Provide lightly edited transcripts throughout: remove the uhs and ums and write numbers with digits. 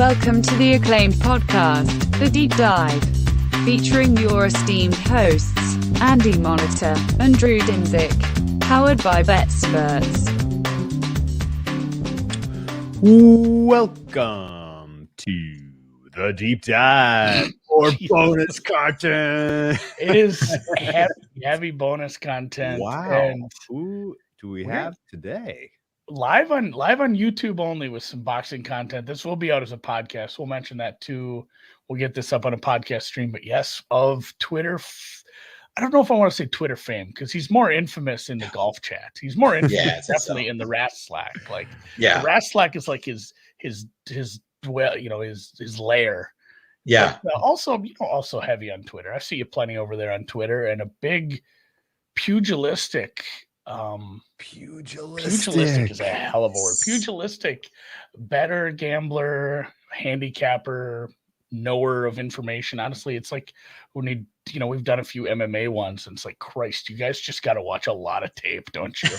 Welcome to the acclaimed podcast, The Deep Dive, featuring your esteemed hosts, Andy Monitor and Drew Dinzik, powered by BetSperts. Welcome to The Deep Dive, or bonus content. It is heavy bonus content. Wow. And who do we have today? Live on YouTube only with some boxing content. This will be out as a podcast. We'll mention that too. We'll get this up on a podcast stream. But yes, of Twitter. I don't know if I want to say Twitter fame because he's more infamous in the golf chat. He's more infamous definitely in the Rast Slack. The Rast Slack is like his well, his lair. Yeah. But, also heavy on Twitter. I see you plenty over there on Twitter, and a big pugilistic. Pugilistic is a hell of a word. Pugilistic, better gambler, handicapper, knower of information. Honestly, it's like when we've done a few MMA ones, and it's like, Christ, you guys just got to watch a lot of tape, don't you?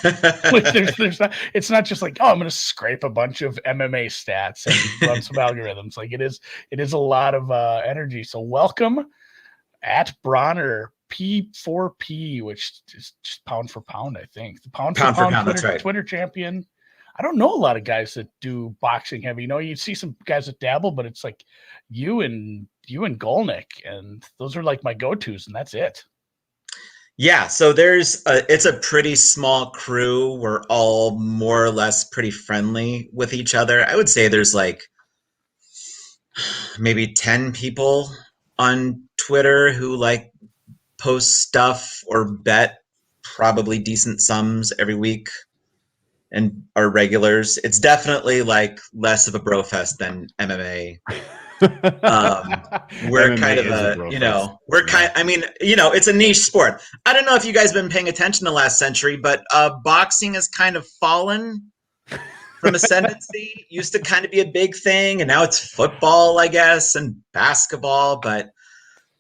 It's not just like, I'm going to scrape a bunch of MMA stats and run some algorithms. Like it is a lot of energy. So welcome at Bronner P4P, which is just pound for pound, I think. The pound for pound Twitter, that's right. Twitter champion. I don't know a lot of guys that do boxing heavy. You see some guys that dabble, but it's like you and Golnick, and those are like my go-tos, and that's it. Yeah, so it's a pretty small crew. We're all more or less pretty friendly with each other. I would say there's like maybe 10 people on Twitter who like post stuff or bet probably decent sums every week and are regulars. It's definitely like less of a bro fest than MMA. We're kind of it's a niche sport. I don't know if you guys have been paying attention the last century, but boxing has kind of fallen from ascendancy. Used to kind of be a big thing, and now it's football, I guess, and basketball. But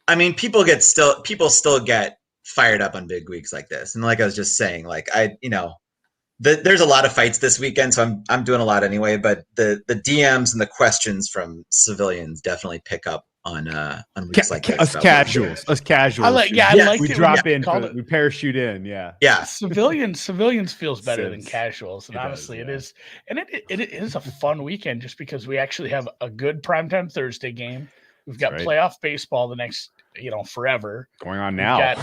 I mean, people still get fired up on big weeks like this. And like I was just saying, like there's a lot of fights this weekend, so I'm doing a lot anyway. But the DMs and the questions from civilians definitely pick up on weeks like this. Us casuals. We drop in, we parachute in. Yeah. Civilians feels better than casuals, and honestly, it is. And it is a fun weekend just because we actually have a good primetime Thursday game. We've got playoff baseball the next, forever going on now.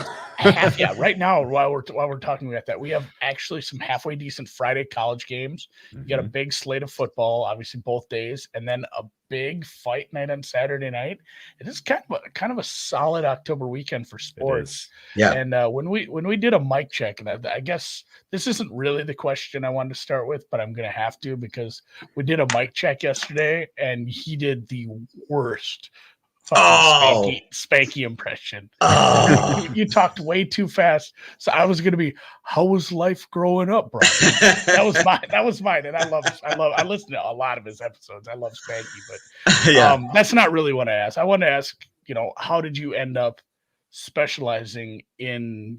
Right now, while we're talking about that, we have actually some halfway decent Friday college games. You got a big slate of football, obviously both days, and then a big fight night on Saturday night. It is kind of a solid October weekend for sports. Yeah. And when we did a mic check, and I guess this isn't really the question I wanted to start with, but I'm going to have to because we did a mic check yesterday, and he did the worst Spanky impression. You talked way too fast, so I was gonna be, how was life growing up, bro? That was mine, and I listen to a lot of his episodes. I love Spanky, but that's not really what I asked. I want to ask, how did you end up specializing in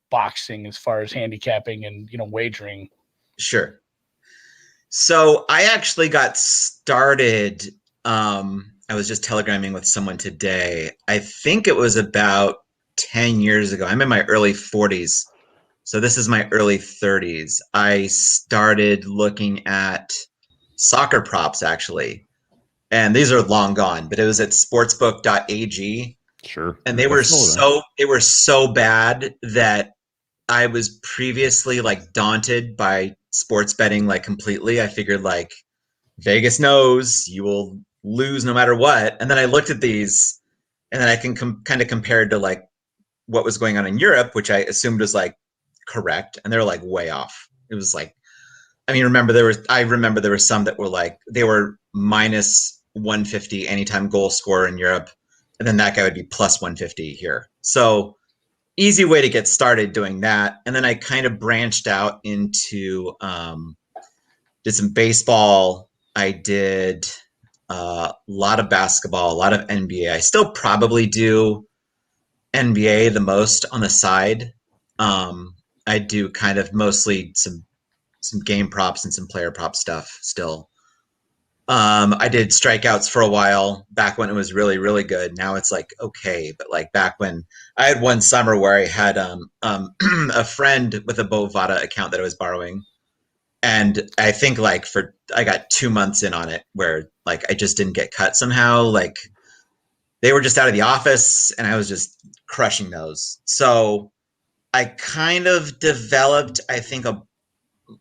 boxing as far as handicapping and wagering? Sure. So I actually got started. I was just telegramming with someone today. I think it was about 10 years ago. I'm in my early 40s. So this is my early 30s. I started looking at soccer props, actually. And these are long gone, but it was at sportsbook.ag. Sure. And they were so bad that I was previously like daunted by sports betting like completely. I figured like Vegas knows you will lose no matter what. And then I looked at these, and then I can kind of compare to like what was going on in Europe, which I assumed was like correct, and they're like way off. It was like, I remember there were some that were like they were minus 150 anytime goal scorer in Europe, and then that guy would be plus 150 here. So easy way to get started doing that. And then I kind of branched out into did some baseball. I did a lot of basketball, a lot of NBA. I still probably do NBA the most on the side. I do kind of mostly some game props and some player prop stuff still. I did strikeouts for a while back when it was really, really good. Now it's like, okay. But like back when I had one summer where I had a friend with a Bovada account that I was borrowing. And I think like I got 2 months in on it where like I just didn't get cut somehow. Like they were just out of the office and I was just crushing those. So I kind of developed, I think,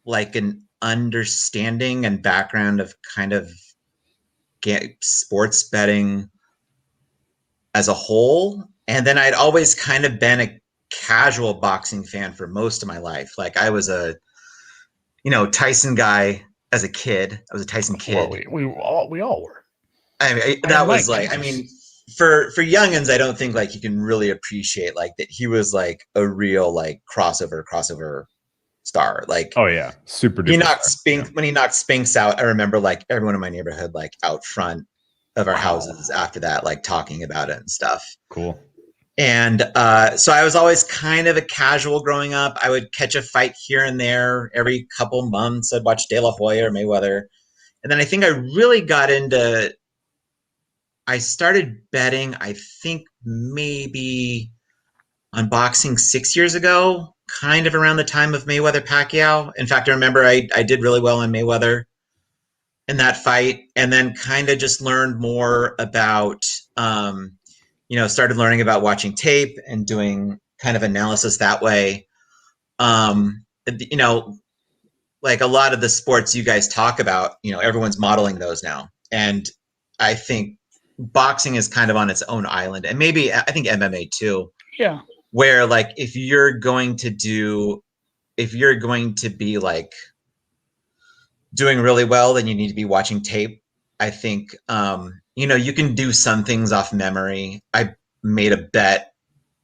like an understanding and background of kind of sports betting as a whole. And then I'd always kind of been a casual boxing fan for most of my life. Like I was a, Tyson guy as a kid. I was a Tyson kid. Well, we all were. I mean, that was like, I mean, for youngins, I don't think like you can really appreciate like that he was like a real like crossover star. Like, oh yeah, super. He knocked when he knocked Spinks out. I remember like everyone in my neighborhood like out front of our houses after that, like talking about it and stuff. Cool. And so I was always kind of a casual growing up. I would catch a fight here and there every couple months. I'd watch De La Hoya or Mayweather. And then I think I really got into, I started betting, I think maybe on boxing 6 years ago, kind of around the time of Mayweather Pacquiao. In fact, I remember I did really well on Mayweather in that fight, and then kind of just learned more about, started learning about watching tape and doing kind of analysis that way. Like a lot of the sports you guys talk about, everyone's modeling those now. And I think boxing is kind of on its own island, and maybe I think MMA too. Yeah. Where like if you're going to be like doing really well, then you need to be watching tape. I think you can do some things off memory. I made a bet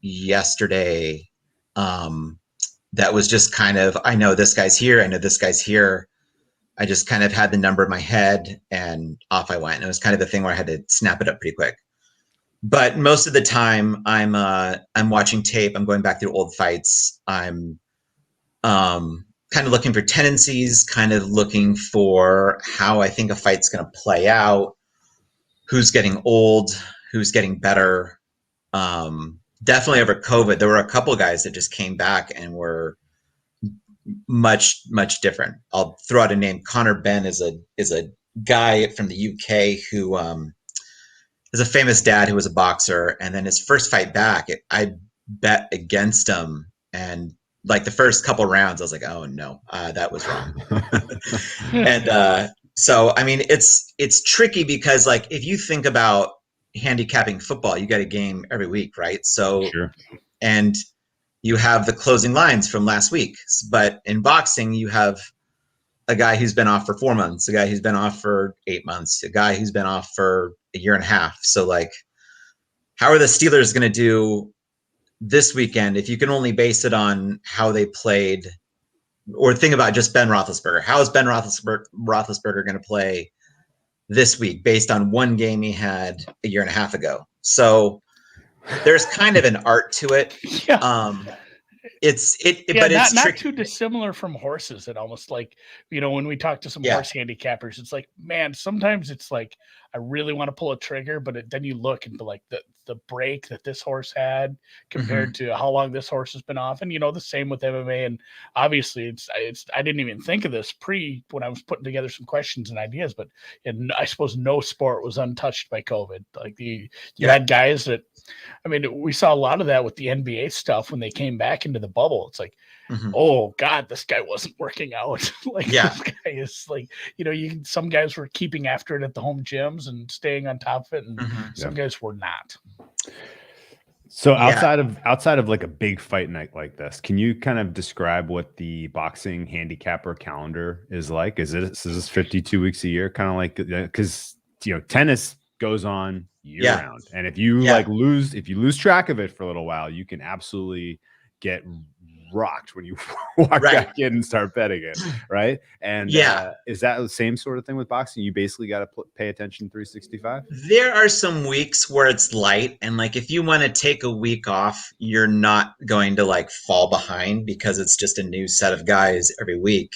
yesterday that was just kind of, I know this guy's here, I know this guy's here. I just kind of had the number in my head and off I went. And it was kind of the thing where I had to snap it up pretty quick. But most of the time I'm watching tape. I'm going back through old fights. I'm kind of looking for tendencies, kind of looking for how I think a fight's going to play out, who's getting old, who's getting better. Definitely over COVID, there were a couple of guys that just came back and were much, much different. I'll throw out a name. Connor Ben is a guy from the UK who is a famous dad who was a boxer. And then his first fight back, I bet against him. And like the first couple rounds, I was like, oh no, that was wrong. And so, I mean, it's tricky because like, if you think about handicapping football, you get a game every week, right? So, sure. And you have the closing lines from last week. But in boxing, you have a guy who's been off for 4 months, a guy who's been off for 8 months, a guy who's been off for a year and a half. So like, how are the Steelers going to do this weekend if you can only base it on how they played, or think about just Ben Roethlisberger? How is Ben Roethlisberger going to play this week based on one game he had a year and a half ago? So there's kind of an art to it. Yeah. But it's not too dissimilar from horses. It almost like, when we talk to some horse handicappers, it's like, man, sometimes it's like, I really want to pull a trigger, but then you look and be like the break that this horse had compared to how long this horse has been off. And, the same with MMA. And obviously I didn't even think of this when I was putting together some questions and ideas, but I suppose no sport was untouched by COVID. Like you had guys that, I mean, we saw a lot of that with the NBA stuff when they came back into the bubble. It's like, oh God, this guy wasn't working out. Like this guy is like, some guys were keeping after it at the home gyms and staying on top of it, and some guys were not. So outside of like a big fight night like this, can you kind of describe what the boxing handicapper calendar is like? Is this 52 weeks a year, kind of like, because tennis goes on year round, and if you lose track of it for a little while, you can absolutely get rocked when you walk back in and start betting it, right? And is that the same sort of thing with boxing? You basically got to pay attention 365. There are some weeks where it's light, and like if you want to take a week off, you're not going to like fall behind because it's just a new set of guys every week.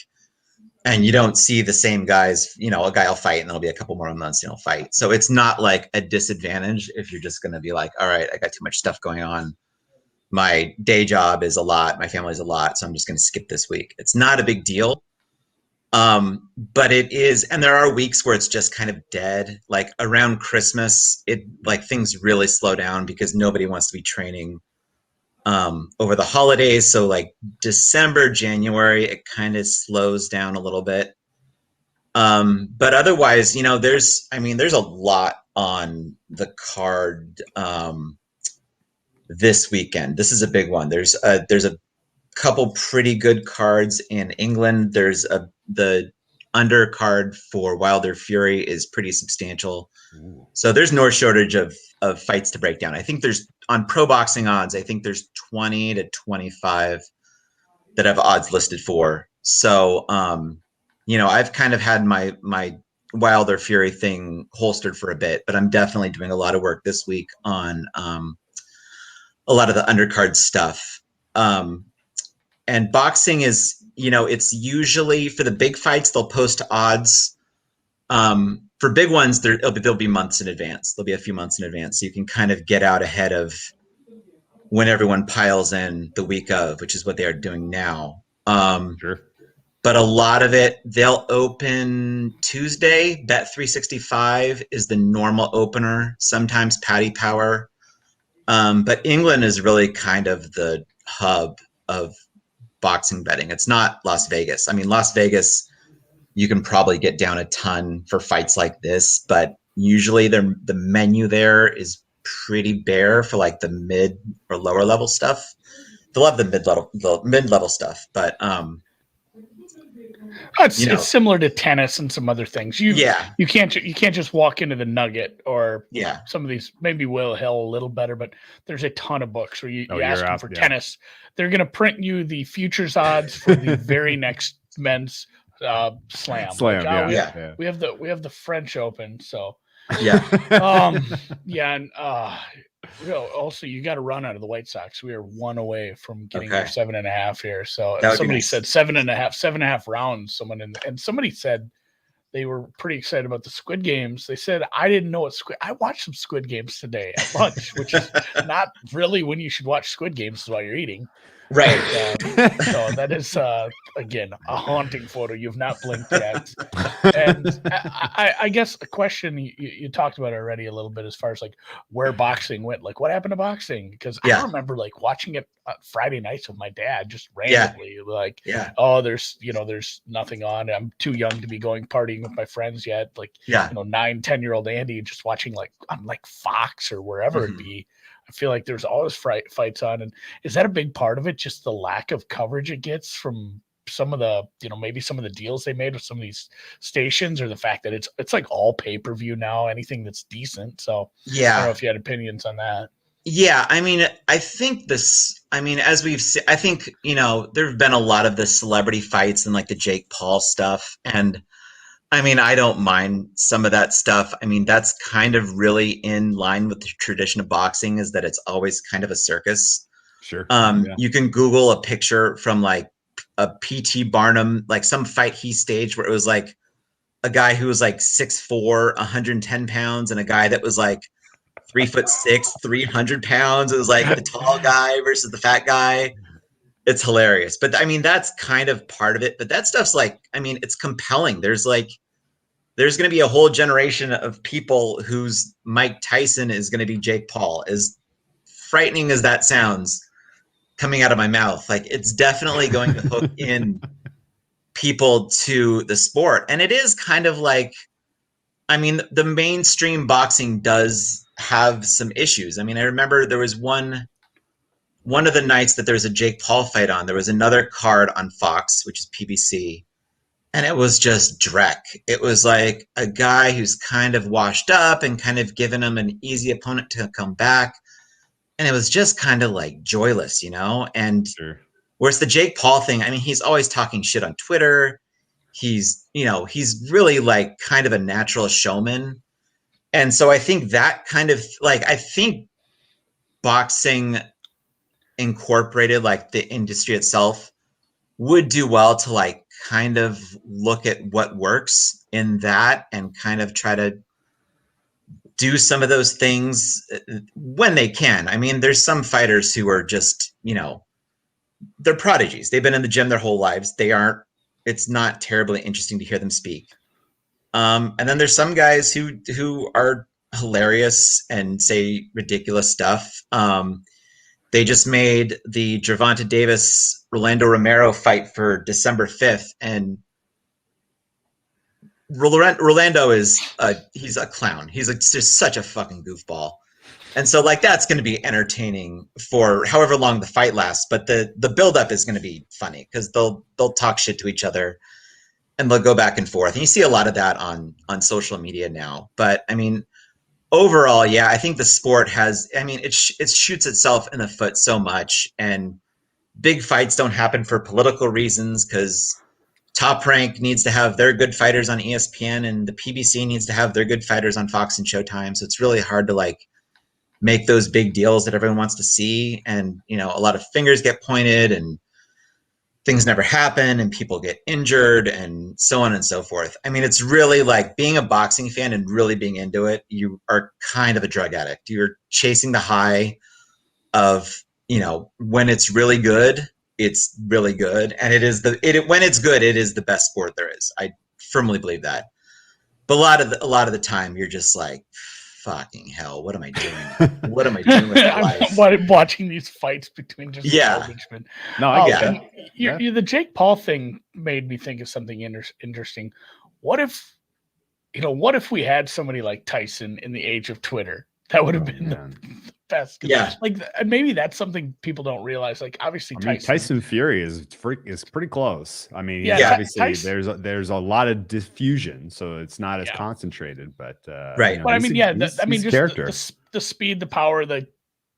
and you don't see the same guys. You know, a guy will fight and there'll be a couple more months and he'll fight. So it's not like a disadvantage if you're just going to be like, all right, I got too much stuff going on. My day job is a lot. My family's a lot. So I'm just going to skip this week. It's not a big deal. But it is, and there are weeks where it's just kind of dead. Like around Christmas, it like things really slow down because nobody wants to be training over the holidays. So like December, January, it kind of slows down a little bit. But otherwise, you know, there's a lot on the card this weekend. This is a big one. There's a couple pretty good cards in England. There's the undercard for Wilder Fury is pretty substantial. Ooh. So there's no shortage of fights to break down. I think there's on pro boxing odds, I think there's 20 to 25 that have odds listed for. So, you know, I've kind of had my Wilder Fury thing holstered for a bit, but I'm definitely doing a lot of work this week on a lot of the undercard stuff. And boxing is, you know, it's usually for the big fights, they'll post odds. For big ones, there'll be months in advance. There'll be a few months in advance. So you can kind of get out ahead of when everyone piles in the week of, which is what they are doing now. Sure. But a lot of it, they'll open Tuesday. Bet365 is the normal opener, sometimes Paddy Power. But England is really kind of the hub of boxing betting. It's not Las Vegas. I mean, Las Vegas, you can probably get down a ton for fights like this, but usually the menu there is pretty bare for like the mid or lower level stuff. They'll have the mid level stuff, but it's similar to tennis and some other things. You can't just walk into the Nugget or some of these. Maybe Will Hill a little better, but there's a ton of books where you ask them for tennis. They're going to print you the futures odds for the very next men's slam. We have the French Open, so and also you got to run out of the White Sox. We are one away from getting your 7.5 here. So somebody said 7.5 rounds. Somebody said they were pretty excited about the Squid Games. They said, I didn't know I watched some Squid Games today at lunch, which is not really when you should watch Squid Games while you're eating. Right. So that is, again, a haunting photo. You've not blinked yet. And I guess a question you talked about already a little bit as far as like where boxing went. Like what happened to boxing? Because I remember like watching it Friday nights with my dad just randomly. There's nothing on. I'm too young to be going partying with my friends yet. Like, 9-10-year-old Andy just watching like on like Fox or wherever it be. I feel like there's always fights on. And is that a big part of it? Just the lack of coverage it gets from some of the, maybe some of the deals they made with some of these stations, or the fact that it's like all pay-per-view now, anything that's decent. So I don't know if you had opinions on that. Yeah. I mean, I think as we've seen, I think, there have been a lot of the celebrity fights and like the Jake Paul stuff. And I mean, I don't mind some of that stuff. I mean, that's kind of really in line with the tradition of boxing, is that it's always kind of a circus. Sure. You can Google a picture from like a P.T. Barnum, like some fight he staged where it was like a guy who was like 6'4", 110 pounds, and a guy that was like 3'6", 300 pounds. It was like the tall guy versus the fat guy. It's hilarious. But I mean, that's kind of part of it. But that stuff's like, I mean, it's compelling. There's going to be a whole generation of people whose Mike Tyson is going to be Jake Paul. As frightening as that sounds coming out of my mouth, like it's definitely going to hook in people to the sport. And it is kind of like, I mean, the mainstream boxing does have some issues. I mean, I remember there was one of the nights that there was a Jake Paul fight on, there was another card on Fox, which is PBC, and it was just dreck. It was like a guy who's kind of washed up and kind of given him an easy opponent to come back. And it was just kind of like joyless, And whereas the Jake Paul thing, I mean, he's always talking shit on Twitter. He's really like kind of a natural showman. And so I think that kind of like, I think boxing incorporated, like the industry itself, would do well to like kind of look at what works in that and kind of try to do some of those things when they can. I mean, there's some fighters who are just, they're prodigies. They've been in the gym their whole lives. It's not terribly interesting to hear them speak. And then there's some guys who are hilarious and say ridiculous stuff. They just made the Gervonta Davis Rolando Romero fight for December 5th, and Rolando he's a clown. He's just such a fucking goofball. And so that's going to be entertaining for however long the fight lasts, but the buildup is going to be funny because they'll talk shit to each other and they'll go back and forth. And you see a lot of that on social media now. But I mean, overall, yeah, I think the sport it shoots itself in the foot so much, and big fights don't happen for political reasons because Top Rank needs to have their good fighters on ESPN and the PBC needs to have their good fighters on Fox and Showtime. So it's really hard to make those big deals that everyone wants to see. And, a lot of fingers get pointed and things never happen and people get injured and so on and so forth. I mean, it's really being a boxing fan and really being into it. You are kind of a drug addict. You're chasing the high of, when it's really good, it's really good. And when it's good, it is the best sport there is. I firmly believe that. But a lot of the time you're just fucking hell, what am I doing? What am I doing with my life? I'm watching these fights between just garbage men. No, I get it. The Jake Paul thing made me think of something interesting. What if we had somebody like Tyson in the age of Twitter? That would have been the best. Yeah. Maybe that's something people don't realize. Obviously, Tyson Fury is pretty close. I mean, obviously there's a lot of diffusion, so it's not as concentrated. But right. But just the speed, the power, the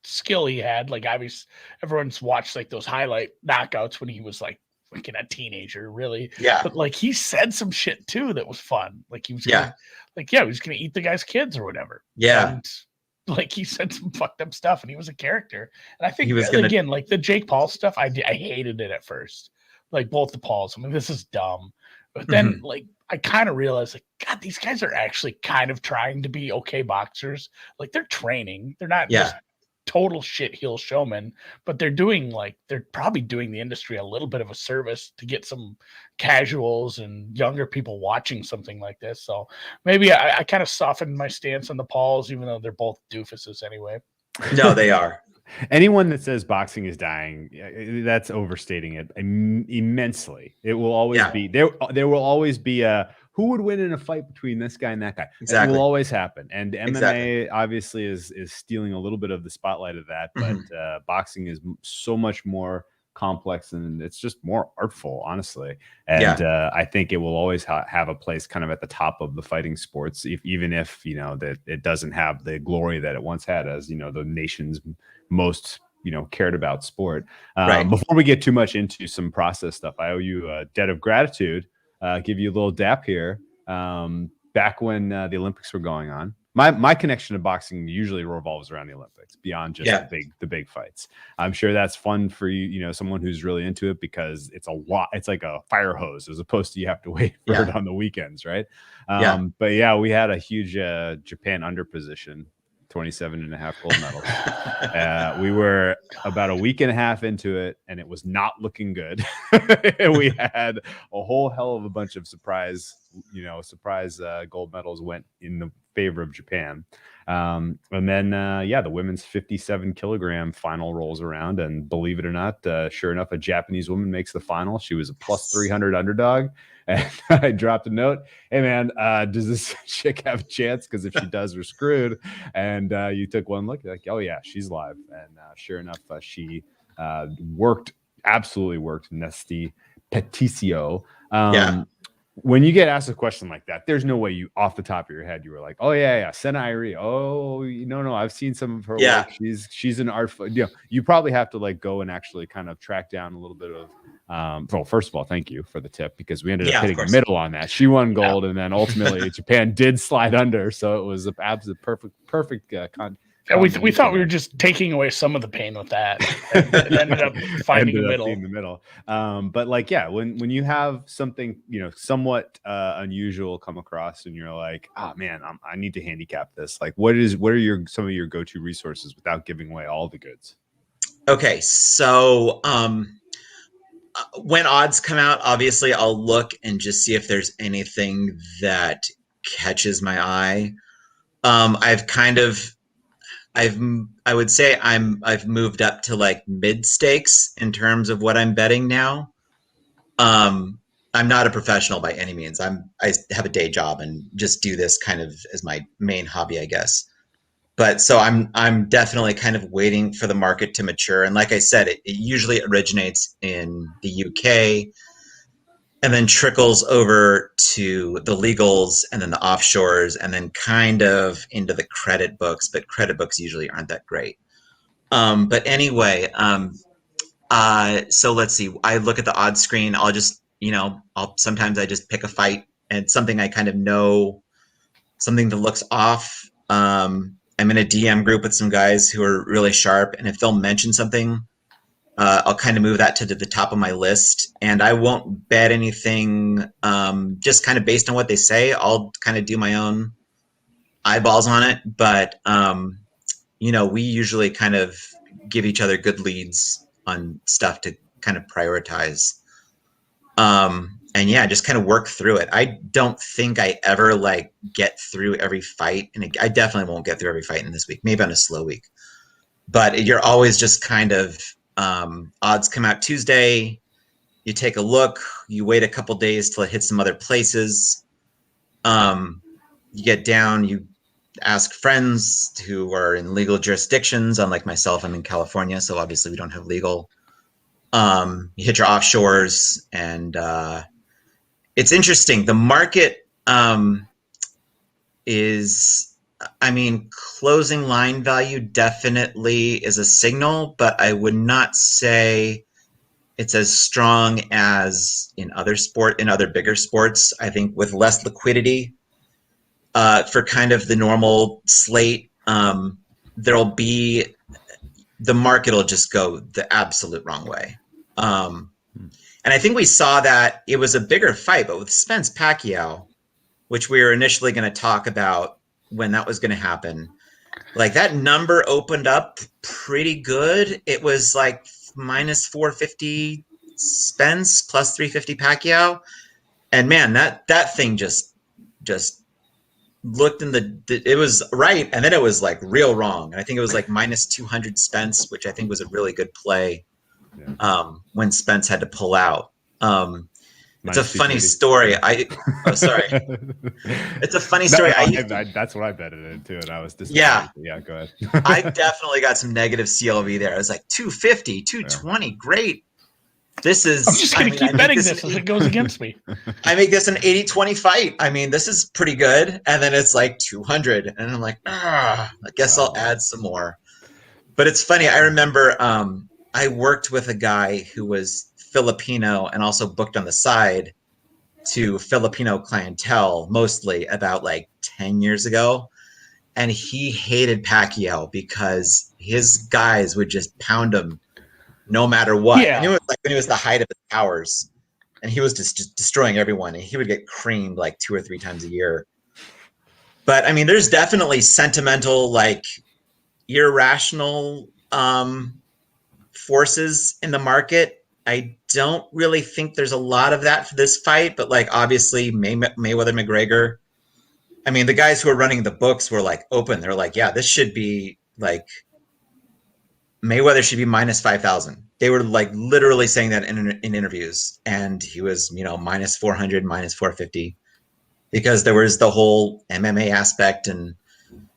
skill he had. Obviously, everyone's watched those highlight knockouts when he was freaking a teenager, really. Yeah. But he said some shit too that was fun. He was he was gonna eat the guy's kids or whatever. Yeah. And, he said some fucked up stuff and he was a character. And I think he was again, the Jake Paul stuff, I hated it at first. Both the Pauls. I mean, this is dumb. But then I kind of realized God, these guys are actually kind of trying to be okay boxers. They're training. They're not just total shit heel showmen, but they're probably doing the industry a little bit of a service to get some casuals and younger people watching something like this. So maybe I kind of softened my stance on the Pauls, even though they're both doofuses anyway. No, they are. Anyone that says boxing is dying, that's overstating it immensely. It will always be there will always be who would win in a fight between this guy and that guy. Exactly. It will always happen. And MMA obviously is stealing a little bit of the spotlight of that, but boxing is so much more complex and it's just more artful, honestly. And I think it will always have a place kind of at the top of the fighting sports, even if that it doesn't have the glory that it once had as the nation's most cared about sport. Before we get too much into some process stuff, I owe you a debt of gratitude. Give you a little dap here. Back when the Olympics were going on, my connection to boxing usually revolves around the Olympics beyond just the big fights. I'm sure that's fun for you, someone who's really into it because it's a lot. It's like a fire hose as opposed to you have to wait for it on the weekends, right? But we had a huge Japan under position. 27.5 gold medals. We were about a week and a half into it, and it was not looking good. We had a whole hell of a bunch of surprise gold medals went in the favor of Japan. And then, the women's 57 kilogram final rolls around, and believe it or not, sure enough, a Japanese woman makes the final. She was a plus 300 underdog. And I dropped a note. Hey man, does this chick have a chance? Because if she does, we're screwed. And you took one look, you're like, oh yeah, she's live. And sure enough, she absolutely worked. Nesty Peticio. When you get asked a question like that, there's no way you, off the top of your head, you were like, oh yeah, Senna Irie. Oh, no, I've seen some of her work. She's an art. You probably have to go and actually kind of track down a little bit of. Well, first of all, thank you for the tip because we ended up hitting the middle on that. She won gold, and then ultimately Japan did slide under, so it was an absolute perfect Yeah, we thought we were just taking away some of the pain with that. It ended up finding a middle. In the middle. But like, yeah, when you have something, somewhat unusual come across, and you're like, oh man, I need to handicap this. Like, what are some of your go-to resources without giving away all the goods? Okay, so when odds come out, obviously I'll look and just see if there's anything that catches my eye. I would say I've moved up to like mid stakes in terms of what I'm betting now. I'm not a professional by any means. I have a day job and just do this kind of as my main hobby, I guess. But so I'm definitely kind of waiting for the market to mature. And like I said, it usually originates in the UK and then trickles over to the legals and then the offshores and then kind of into the credit books, but credit books usually aren't that great. But anyway, so let's see. I look at the odds screen. I'll just, sometimes I just pick a fight and something I kind of know, something that looks off. I'm in a DM group with some guys who are really sharp, and if they'll mention something, I'll kind of move that to the top of my list, and I won't bet anything just kind of based on what they say. I'll kind of do my own eyeballs on it, but we usually kind of give each other good leads on stuff to kind of prioritize. And yeah, just kind of work through it. I don't think I ever get through every fight, and I definitely won't get through every fight in this week, maybe on a slow week, but you're always just kind of odds come out Tuesday, you take a look, you wait a couple days till it hits some other places. You get down, you ask friends who are in legal jurisdictions. Unlike myself, I'm in California, so obviously we don't have legal. You hit your offshores, and it's interesting. The market closing line value definitely is a signal, but I would not say it's as strong as in other bigger sports. I think with less liquidity for kind of the normal slate, the market will just go the absolute wrong way. And I think we saw that it was a bigger fight, but with Spence Pacquiao, which we were initially going to talk about when that was going to happen, that number opened up pretty good. It was like minus 450 Spence, plus 350 Pacquiao. And man, that thing just looked it was right. And then it was real wrong. And I think it was minus 200 Spence, which I think was a really good play. Yeah. When Spence had to pull out. It's a funny story. Sorry. It's a funny story. That's what I betted into, and I was disappointed. Yeah, go ahead. I definitely got some negative CLV there. I was like 250, 220, yeah. Great. This is. I'm just going to keep betting this as it goes against me. I make this an 80-20 fight. This is pretty good. And then it's 200, and I'm like, I guess I'll add some more. But it's funny. I remember. I worked with a guy who was Filipino and also booked on the side to Filipino clientele, mostly about 10 years ago. And he hated Pacquiao because his guys would just pound him no matter what. Yeah. And it was when he was the height of his powers, and he was just destroying everyone, and he would get creamed 2 or 3 times a year. But there's definitely sentimental, irrational, forces in the market. I don't really think there's a lot of that for this fight, but obviously Mayweather McGregor. The guys who are running the books were open. They're yeah, this should be Mayweather should be minus 5,000. They were literally saying that in interviews, and he was minus 400, minus 450, because there was the whole MMA aspect. And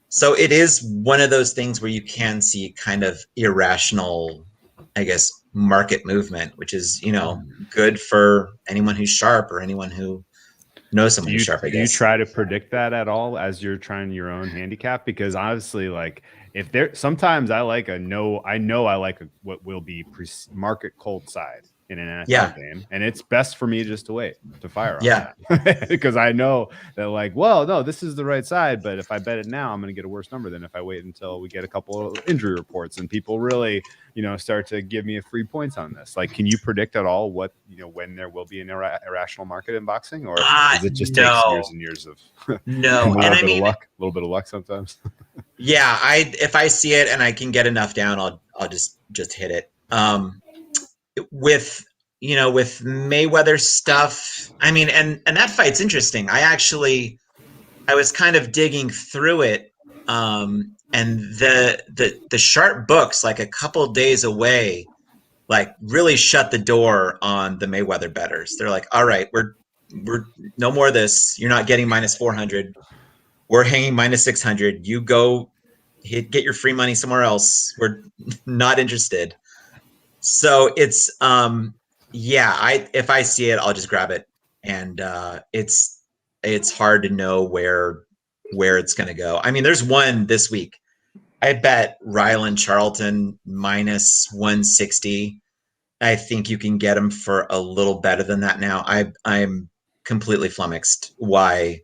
so it is one of those things where you can see kind of irrational, I guess, market movement, which is, good for anyone who's sharp or anyone who knows someone who's sharp, I guess. Do you try to predict that at all as you're trying your own handicap? Because obviously, sometimes I know I like what will be market cold side. in an NFL Yeah. game, and it's best for me just to wait to fire on Yeah. that because I know that like, well, no, this is the right side, but if I bet it now, I'm going to get a worse number than if I wait until we get a couple of injury reports and people really, start to give me a free points on this. Like, can you predict at all what, when there will be an irrational market in boxing, or does it just takes years and years of no, and a little bit of luck sometimes? Yeah, if I see it and I can get enough down, I'll just hit it. With Mayweather stuff, I mean, and that fight's interesting. I was kind of digging through it, and the sharp books, like a couple days away, like really shut the door on the Mayweather bettors. They're like, all right, we're no more of this. You're not getting -400. We're hanging -600. You go get your free money somewhere else. We're not interested. So it's if I see it, I'll just grab it. And it's hard to know where it's going to go. I mean, there's one this week. I bet Ryland Charlton -160. I think you can get him for a little better than that now. I'm completely flummoxed why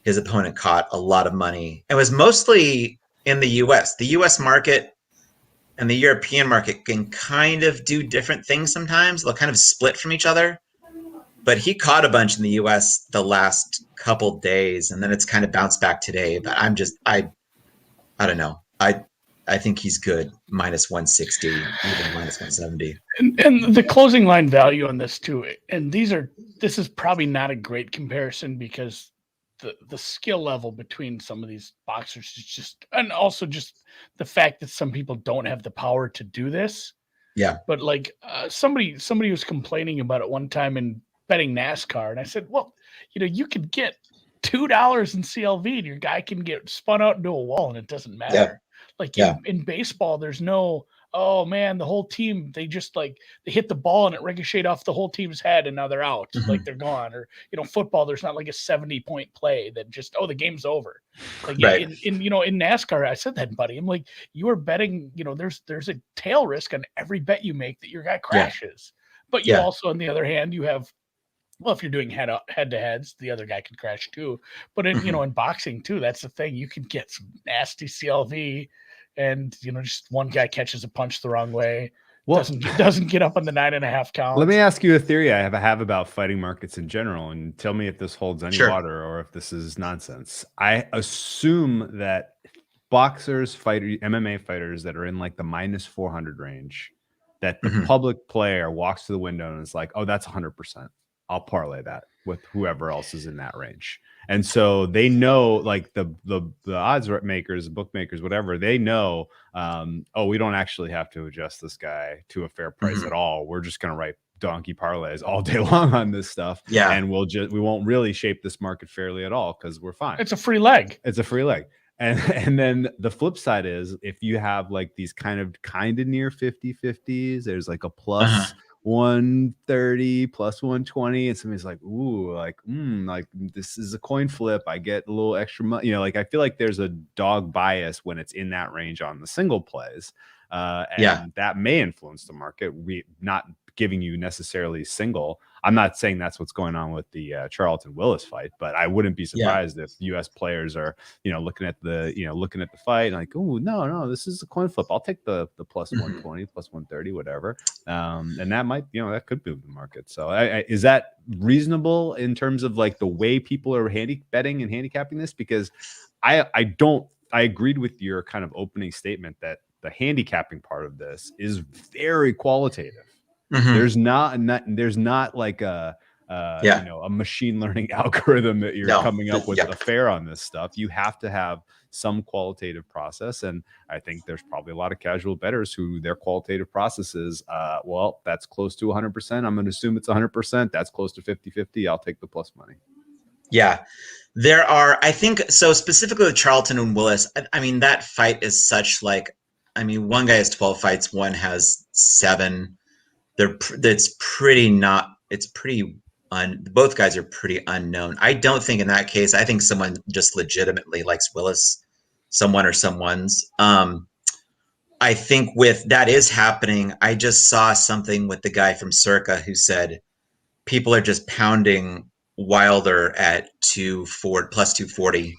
his opponent caught a lot of money. It was mostly in the US. The US market and the European market can kind of do different things sometimes. They'll kind of split from each other. But he caught a bunch in the US the last couple days, and then it's kind of bounced back today. But I don't know. I think he's good, -160, even -170. And the closing line value on this too. And this is probably not a great comparison because the skill level between some of these boxers is just, and also just the fact that some people don't have the power to do this. Yeah. But like somebody was complaining about it one time in betting NASCAR, and I said, well, you could get $2 in CLV and your guy can get spun out into a wall and it doesn't matter. Yeah. Like in baseball, there's no, oh man, the whole team, they just they hit the ball and it ricocheted off the whole team's head and now they're out. Mm-hmm. Like they're gone. Or, football, there's not like a 70-point play that just, the game's over. Like right. in NASCAR, I said that, buddy. I'm like, you are betting, there's a tail risk on every bet you make that your guy crashes. Yeah. But you also, on the other hand, you have, well, if you're doing head-to-heads, the other guy can crash too. But in, in boxing too, that's the thing. You can get some nasty CLV and, just one guy catches a punch the wrong way. Well, doesn't get up on the 9.5 count. Let me ask you a theory I have about fighting markets in general, and tell me if this holds any water or if this is nonsense. I assume that MMA fighters that are in like the -400 range, that the public player walks to the window and is like, oh, that's 100%. I'll parlay that with whoever else is in that range. And so they know, like the odds makers, bookmakers, whatever, they know, we don't actually have to adjust this guy to a fair price at all. We're just going to write donkey parlays all day long on this stuff. Yeah. And we won't really shape this market fairly at all because we're fine. It's a free leg. It's a free leg. And then the flip side is if you have like these kind of near 50-50s, there's like a plus 130 plus 120 and somebody's like, ooh, like this is a coin flip, I get a little extra money, like I feel like there's a dog bias when it's in that range on the single plays, and that may influence the market. We not giving you necessarily single. I'm not saying that's what's going on with the Charlton Willis fight, but I wouldn't be surprised if U.S. players are, looking at the fight and like, oh no, this is a coin flip. I'll take the plus 120, plus 130, whatever. And that might, that could move the market. So is that reasonable in terms of like the way people are betting and handicapping this? Because I agreed with your kind of opening statement that the handicapping part of this is very qualitative. There's not like a machine learning algorithm that you're coming up with a fair on this stuff. You have to have some qualitative process, and I think there's probably a lot of casual bettors who their qualitative process is, that's close to 100%. I'm going to assume it's 100%. That's close to 50-50. I'll take the plus money. Yeah, there are. I think so. Specifically with Charlton and Willis, I mean that fight is such like, I mean, one guy has 12 fights, one has 7. Both guys are pretty unknown. I don't think in that case, I think someone just legitimately likes Willis, someone or someone's. I think with that is happening. I just saw something with the guy from Circa who said people are just pounding Wilder at plus 240,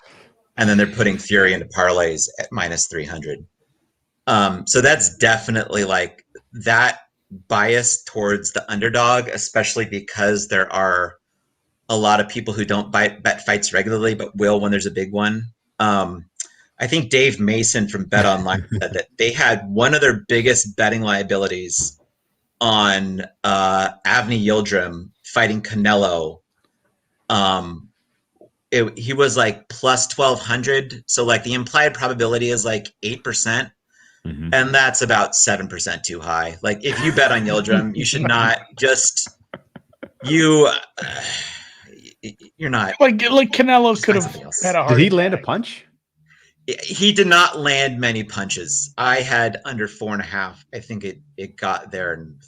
and then they're putting Fury into parlays at minus 300. So that's definitely like that bias towards the underdog, especially because there are a lot of people who don't bet fights regularly, but will when there's a big one. I think Dave Mason from Bet Online said that they had one of their biggest betting liabilities on Avni Yildirim fighting Canelo. He was like plus 1,200. So like the implied probability is like 8%. Mm-hmm. And that's about 7% too high. Like if you bet on Yildirim, you should not just you're not like Canelo could have had a hard. Did he land a punch? He did not land many punches. I had under 4.5. I think it got there in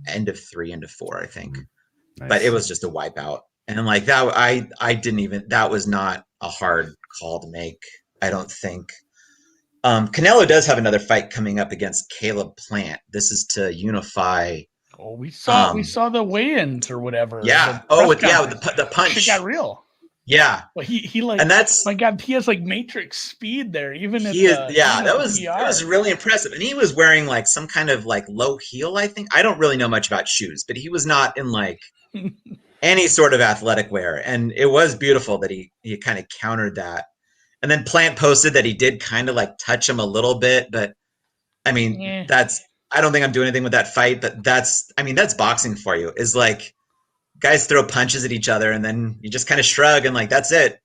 end of 3, end of 4, I think. Nice. But it was just a wipeout. And like that, I didn't even, that was not a hard call to make, I don't think. Canelo does have another fight coming up against Caleb Plant. This is to unify. Oh, we saw the weigh-ins or whatever. Yeah. The punch. It got real. Yeah. Well, he like, and that's, my God, he has like Matrix speed there. Even that was really impressive. And he was wearing like some kind of like low heel, I think. I don't really know much about shoes, but he was not in like any sort of athletic wear. And it was beautiful that he kind of countered that. And then Plant posted that he did kind of like touch him a little bit, but I mean, I don't think I'm doing anything with that fight, but that's boxing for you, is like guys throw punches at each other and then you just kind of shrug and like, that's it.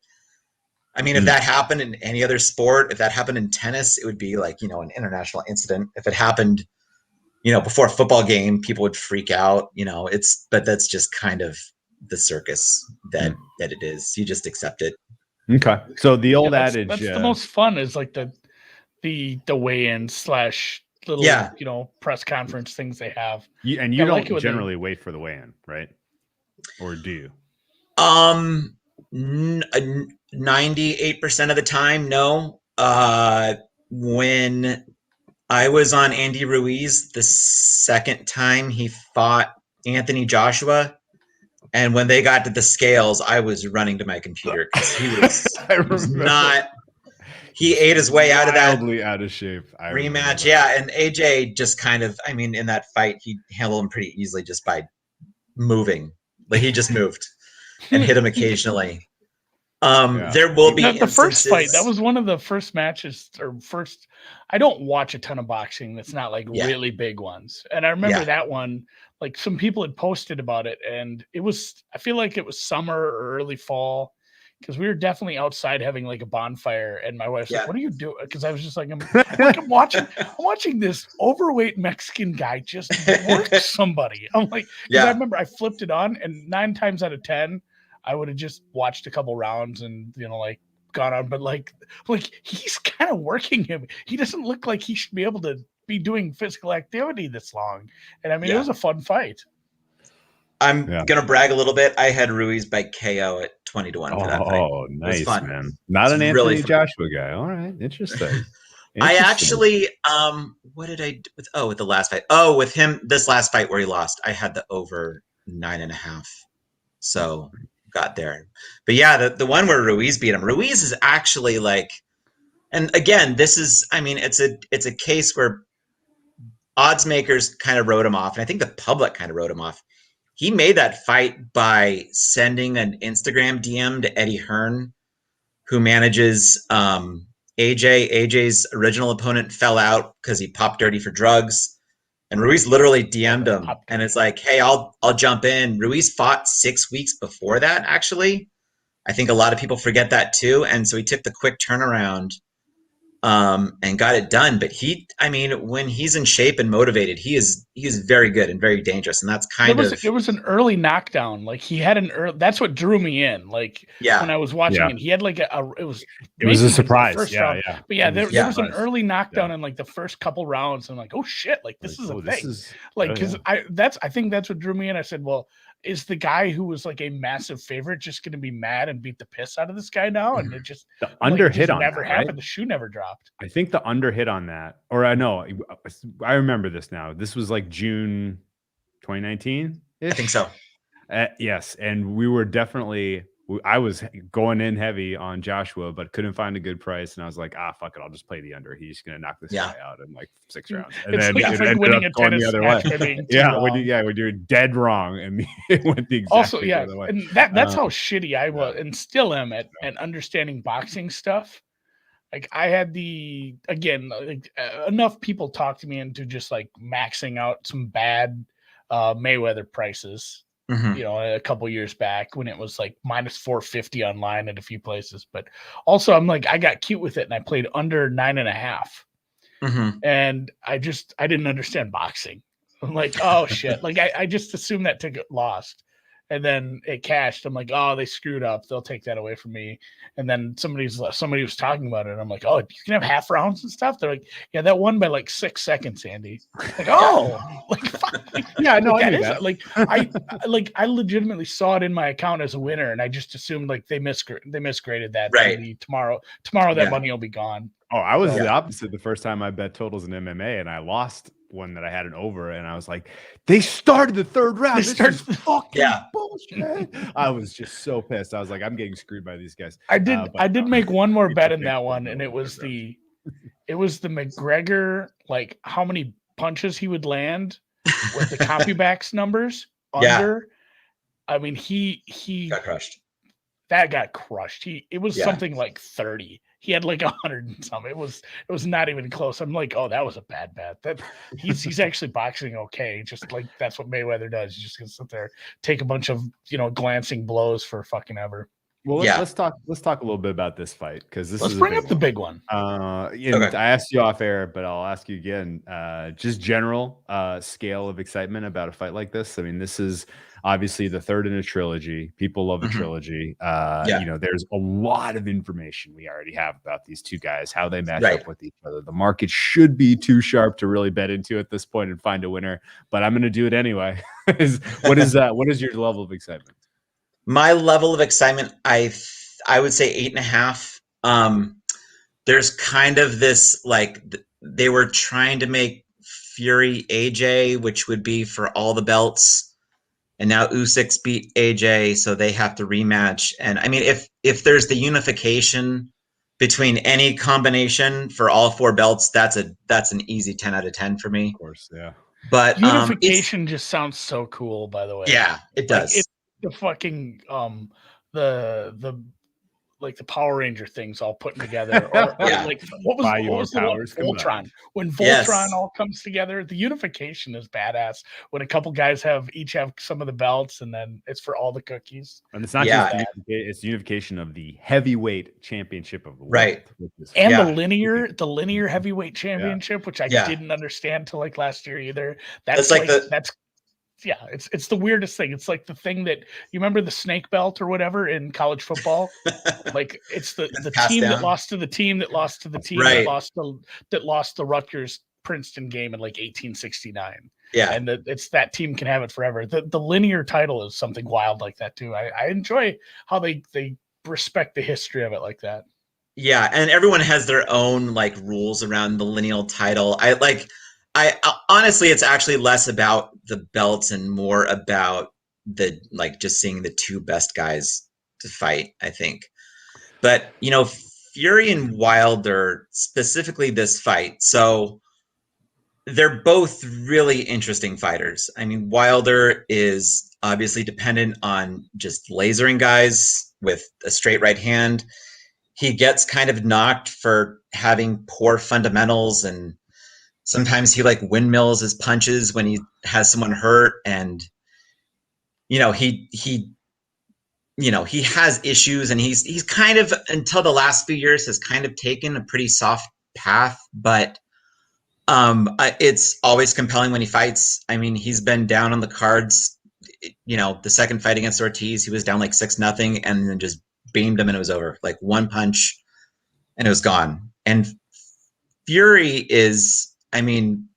I mean, if that happened in any other sport, if that happened in tennis, it would be like, an international incident. If it happened, before a football game, people would freak out, but that's just kind of the circus that it is. You just accept it. Okay. So the old adage, that's the most fun is like the weigh-in / little, press conference things they have. You don't like generally wait for the weigh-in, right? Or do you? 98% of the time, no. When I was on Andy Ruiz the second time he fought Anthony Joshua, and when they got to the scales, I was running to my computer because he was not. He ate his way out of that. Wildly out of shape. Rematch, yeah. And AJ just kind of, in that fight, he handled him pretty easily just by moving. Like he just moved and hit him occasionally. There will be the first fight. That was one of the first matches I don't watch a ton of boxing. That's not like really big ones. And I remember that one, like some people had posted about it, and I feel like it was summer or early fall, because we were definitely outside having like a bonfire, and my wife's like, "What are you doing?" Because I was just like, I'm watching this overweight Mexican guy just work somebody. I'm like, I remember I flipped it on, and 9 times out of 10, I would have just watched a couple rounds and like gone on. But like he's kind of working him. He doesn't look like he should be able to be doing physical activity this long. And it was a fun fight. I'm gonna brag a little bit. I had Ruiz by KO at 20-1 for that fight. Oh, nice, man! Not an Anthony Joshua guy. All right, interesting. I actually, what did I do with the last fight? Oh, with him, this last fight where he lost, I had the over 9.5. So got there. But yeah, the one where Ruiz beat him. Ruiz is actually like, and again, this is, it's a case where odds makers kind of wrote him off, and I think the public kind of wrote him off. He made that fight by sending an Instagram DM to Eddie Hearn, who manages AJ. AJ's original opponent fell out because he popped dirty for drugs. And Ruiz literally DM'd him. And it's like, hey, I'll jump in. Ruiz fought 6 weeks before that, actually. I think a lot of people forget that too. And so he took the quick turnaround and got it done. But when he's in shape and motivated, he is very good and very dangerous. And that's it was an early knockdown. Like he had that's what drew me in. Like when I was watching it, he had like it was a surprise. Round. But there was an early knockdown in like the first couple rounds. And I'm like, oh shit, like this is a thing. Because I think that's what drew me in. I said, well, is the guy who was like a massive favorite just going to be mad and beat the piss out of this guy now? And it just the under hit on never that, happened. right? The shoe never dropped. I think the under hit on that, or I know, I remember this now. This was like June 2019. I think so. Yes, and we were definitely. I was going in heavy on Joshua, but couldn't find a good price, and I was like, fuck it, I'll just play the under. He's gonna knock this guy out in like 6 rounds, and it's then like, it ended winning up a going tennis the other match way. by being When you're dead wrong, and it went the exact the other way. And that's how shitty I was, and still am at understanding boxing stuff. Like I had enough people talk to me into just like maxing out some bad Mayweather prices. A couple years back when it was like minus 450 online at a few places. But also I'm like, I got cute with it and I played under 9.5. And I didn't understand boxing. I'm like, oh shit. Like I just assumed that ticket lost. And then it cashed. I'm like, oh, they screwed up. They'll take that away from me. And then somebody was talking about it. I'm like, oh, you can have half rounds and stuff. They're like, yeah, that won by like 6 seconds, Andy. Like, oh, like, yeah, no, like, I knew that. Like, I legitimately saw it in my account as a winner, and I just assumed like they misgraded that. Right. Tomorrow that money will be gone. Oh, I was the opposite the first time I bet totals in MMA, and I lost one that I had an over, and I was like, they started the third round. This is fucking bullshit. I was just so pissed. I was like, I'm getting screwed by these guys. I did make one more bet in that one, and it was the McGregor, like how many punches he would land with the copybacks numbers under. I mean, he got crushed. That got crushed. It was something like 30. He had like 100 and something. It was not even close. I'm like, oh, that was a bad bet. That he's actually boxing okay. Just like that's what Mayweather does. He's just gonna sit there, take a bunch of glancing blows for fucking ever. Well, let's talk a little bit about this fight because let's bring up the big one. I asked you off air, but I'll ask you again. Just general scale of excitement about a fight like this. I mean, this is obviously the third in a trilogy. People love a trilogy. There's a lot of information we already have about these two guys, how they match up with each other. The market should be too sharp to really bet into at this point and find a winner, but I'm going to do it anyway. What is your level of excitement? My level of excitement, I would say 8.5. There's kind of this, like, they were trying to make Fury AJ, which would be for all the belts. And now Usyk beat AJ, so they have to rematch. And I mean, if there's the unification between any combination for all 4 belts, that's an easy 10 out of 10 for me. Of course, yeah. But unification just sounds so cool, by the way. Yeah, it does. Like, the fucking the like the Power Ranger things all put together, or like what was the Voltron? When Voltron all comes together, the unification is badass. When a couple guys each have some of the belts, and then it's for all the cookies. And it's not just that; it's unification of the heavyweight championship of the world, right? And the linear heavyweight championship, which I didn't understand till like last year either. That's it's the weirdest thing. It's like the thing that you remember the snake belt or whatever in college football. Like it's the team that lost to the team that lost to the team that lost the Rutgers Princeton game in like 1869. Yeah, and it's that team can have it forever. The linear title is something wild like that too. I enjoy how they respect the history of it like that. Yeah, and everyone has their own like rules around the lineal title. I honestly, it's actually less about the belts and more about the just seeing the 2 best guys to fight, I think. But Fury and Wilder, specifically this fight, so they're both really interesting fighters. I mean, Wilder is obviously dependent on just lasering guys with a straight right hand. He gets kind of knocked for having poor fundamentals, and sometimes he windmills his punches when he has someone hurt, and he has issues, and he's kind of, until the last few years, has kind of taken a pretty soft path, but it's always compelling when he fights. I mean, he's been down on the cards. The second fight against Ortiz, he was down like 6-0, and then just beamed him, and it was over. Like one punch, and it was gone. And Fury is, I mean,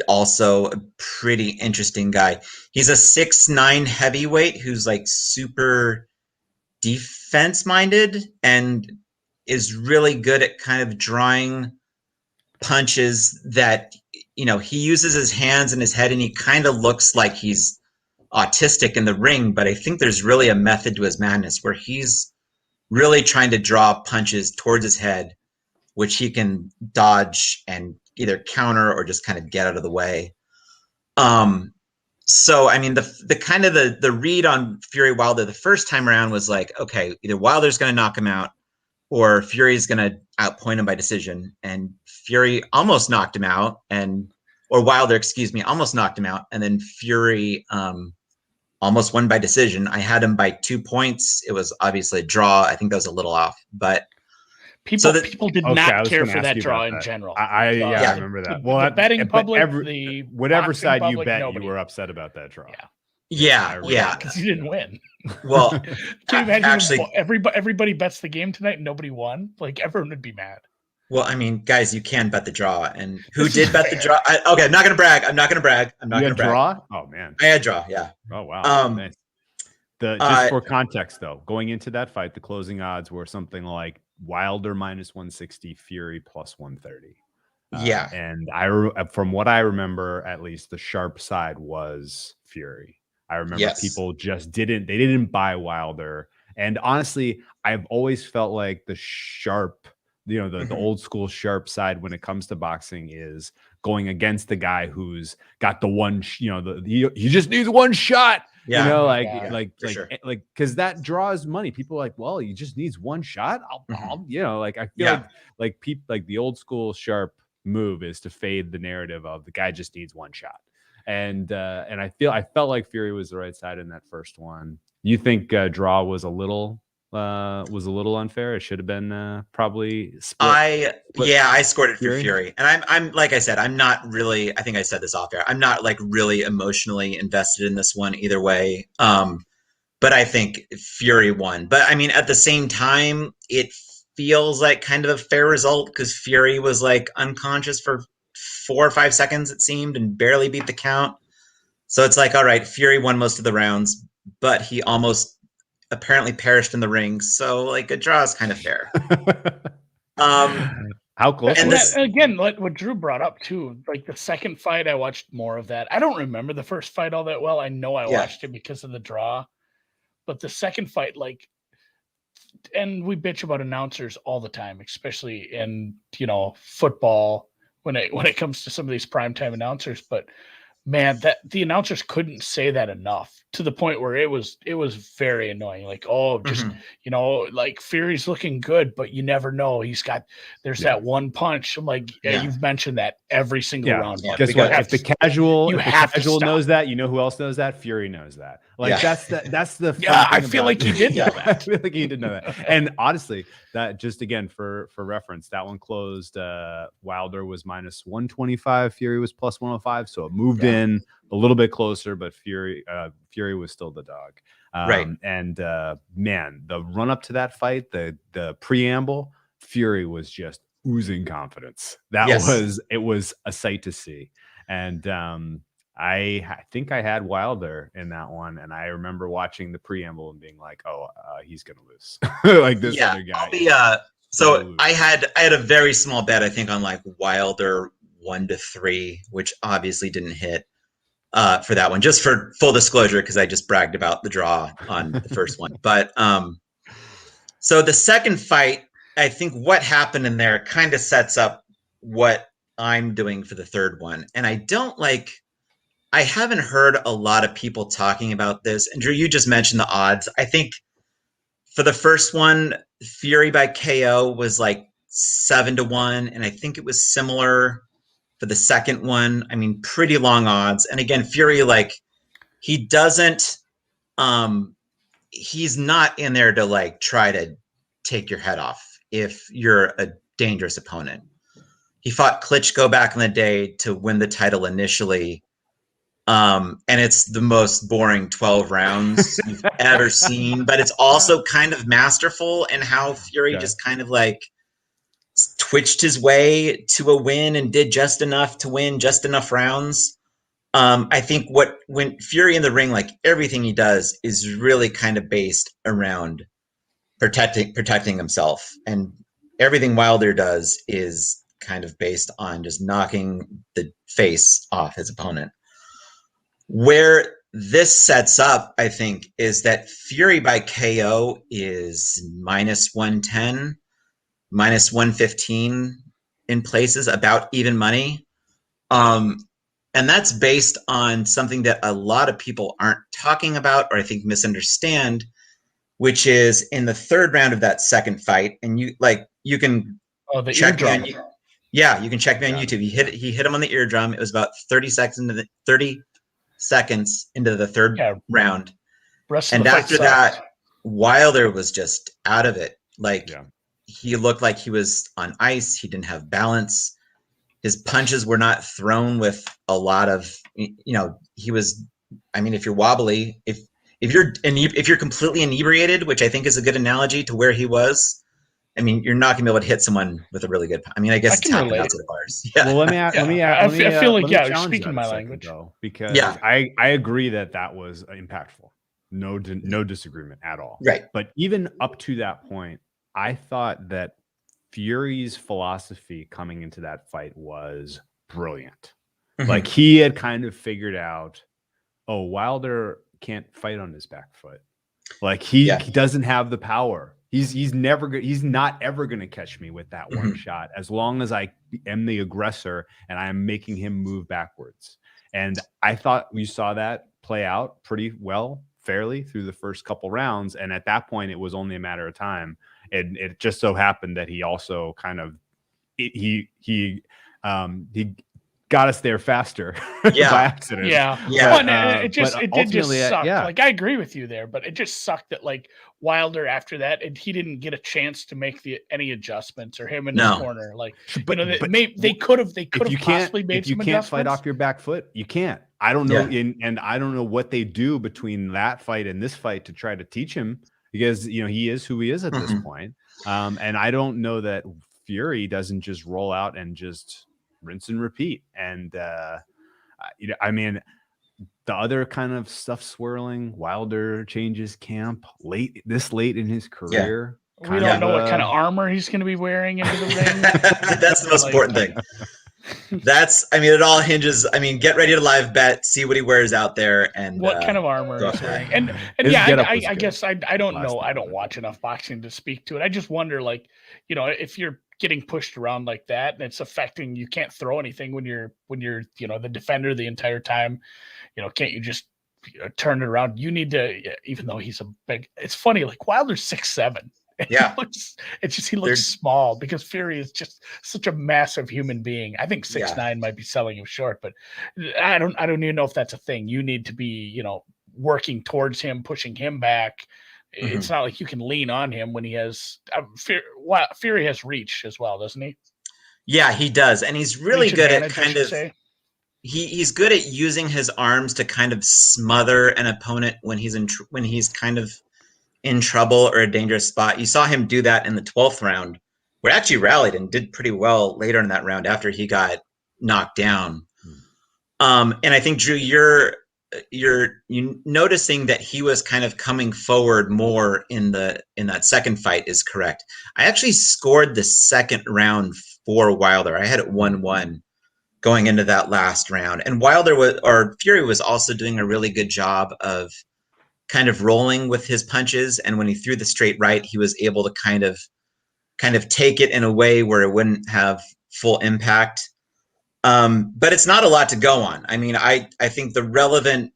also a pretty interesting guy. He's a 6'9" heavyweight who's like super defense minded and is really good at kind of drawing punches that, you know, he uses his hands and his head and he kind of looks like he's autistic in the ring, but I think there's really a method to his madness where he's really trying to draw punches towards his head, which he can dodge and either counter or just kind of get out of the way. So I mean, the kind of the read on Fury Wilder the first time around was like, okay, either Wilder's going to knock him out or Fury's going to outpoint him by decision. And Fury almost knocked him out, or Wilder, excuse me, almost knocked him out, and then Fury almost won by decision. I had him by 2 points. It was obviously a draw. I think that was a little off, but people did not care for that draw in general. I remember that. Well, the betting public, whatever side public, you bet, nobody. you were upset about that draw. Yeah, because you didn't win. Well, can you imagine actually, everybody bets the game tonight and nobody won? Like, everyone would be mad. Well, I mean, guys, you can bet the draw, and who did bet the draw? Okay, I'm not gonna brag. I'm not gonna brag. Draw? Oh man, I had draw. Yeah. Oh wow. Nice. Just for context, though, going into that fight, the closing odds were something like Wilder -160, Fury +130. Yeah. And from what I remember, at least the sharp side was Fury. I remember people just didn't buy Wilder. And honestly, I've always felt like the sharp, the old school sharp side when it comes to boxing is going against the guy who's got the one, he just needs one shot. Yeah. Because that draws money. People are like, well, he just needs one shot. I feel like the old school sharp move is to fade the narrative of the guy just needs one shot. And I felt like Fury was the right side in that first one. You think draw was a little unfair? It should have been probably split. I scored it for Fury. And I'm like I said, I'm not really, I think I said this off air, I'm not like really emotionally invested in this one either way. But I think Fury won. But I mean, at the same time, it feels like kind of a fair result because Fury was like unconscious for 4 or 5 seconds, it seemed, and barely beat the count. So it's like, all right, Fury won most of the rounds, but he almost apparently perished in the ring. So like a draw is kind of fair. How close? And again, what Drew brought up too, like the second fight, I watched more of that. I don't remember the first fight all that well. I know I watched it because of the draw, but the second fight, and we bitch about announcers all the time, especially in football when it comes to some of these primetime announcers. But man, that the announcers couldn't say that enough to the point where it was very annoying. Like, like Fury's looking good, but you never know. There's that one punch. I'm like, you've mentioned that every single round. Yeah. Guess what? If the casual knows that, who else knows that? Fury knows that. That's the I feel like he did know that. I feel like he did know that. And honestly, that just again for reference, that one closed. Wilder was -125, Fury was +105, so it moved in a little bit closer, but Fury was still the dog. Right. And man, the run up to that fight, the preamble, Fury was just oozing confidence. It was a sight to see. And I think I had Wilder in that one, and I remember watching the preamble and being like, he's gonna lose. Like this other guy. I had a very small bet, I think, on like Wilder 1-3, which obviously didn't hit for that one. Just for full disclosure, because I just bragged about the draw on the first one. But so the second fight, I think what happened in there kind of sets up what I'm doing for the third one. And I haven't heard a lot of people talking about this. And Drew, you just mentioned the odds. I think for the first one, Fury by KO was like 7-1. And I think it was similar for the second one. I mean, pretty long odds. And again, Fury, he doesn't, he's not in there to try to take your head off if you're a dangerous opponent. He fought Klitschko back in the day to win the title initially. And it's the most boring 12 rounds you've ever seen, but it's also kind of masterful in how Fury just kind of twitched his way to a win and did just enough to win just enough rounds. I think when Fury in the ring, like everything he does is really kind of based around protecting himself, and everything Wilder does is kind of based on just knocking the face off his opponent. Where this sets up, I think, is that Fury by KO is -110, -115 in places, about even money. And that's based on something that a lot of people aren't talking about, or I think misunderstand, which is in the third round of that second fight. And you can check me on, you can check me on YouTube. He hit him on the eardrum. It was about 30 seconds into the third round. And after that, Wilder was just out of it. He looked like he was on ice. He didn't have balance. His punches were not thrown with a lot of, he was, if you're wobbly, if you're completely inebriated, which I think is a good analogy to where he was, you're not gonna be able to hit someone with a really good. I guess it's happened outside the bars. Yeah. Well, I feel like you're speaking my language, because I agree that was impactful. No disagreement at all. Right. But even up to that point, I thought that Fury's philosophy coming into that fight was brilliant. Mm-hmm. Like he had kind of figured out, Wilder can't fight on his back foot. Like he doesn't have the power. He's not ever going to catch me with that one shot, as long as I am the aggressor and I am making him move backwards. And I thought we saw that play out pretty well, fairly through the first couple rounds. And at that point, it was only a matter of time. And it just so happened that he also kind of he got us there faster by accident. It did just suck. Like I agree with you there, but it just sucked that Wilder after that, and he didn't get a chance to make any adjustments, or him in his corner. They could have possibly made some adjustments. If you can't fight off your back foot, you can't. I don't know, and I don't know what they do between that fight and this fight to try to teach him, because he is who he is at this point. And I don't know that Fury doesn't just roll out and just rinse and repeat. And the other kind of stuff swirling, Wilder changes camp late in his career. We don't know what kind of armor he's going to be wearing into the ring. That's the most important thing. It all hinges. Get ready to live bet, see what he wears out there, and what kind of armor he's wearing. And I guess I don't know. I don't watch enough boxing to speak to it. I just wonder, if you're getting pushed around like that and it's affecting, you can't throw anything when you're the defender the entire time. Can't you just turn it around? You need to, even though he's it's funny, Wilder's 6'7". Yeah, he looks small because Fury is just such a massive human being. I think 6'9" might be selling him short, but I don't even know if that's a thing. You need to be, working towards him, pushing him back. It's not like you can lean on him when he has Fury has reach as well, doesn't he? Yeah, he does, and he's really good at he's good at using his arms to kind of smother an opponent when he's kind of in trouble or a dangerous spot. You saw him do that in the 12th round, where actually rallied and did pretty well later in that round after he got knocked down. And I think, Drew, you're noticing that he was kind of coming forward more in that second fight is correct. I actually scored the second round for Wilder. I had it 1-1 going into that last round, and Fury was also doing a really good job of kind of rolling with his punches, and when he threw the straight right, he was able to kind of take it in a way where it wouldn't have full impact. But it's not a lot to go on. I think the relevant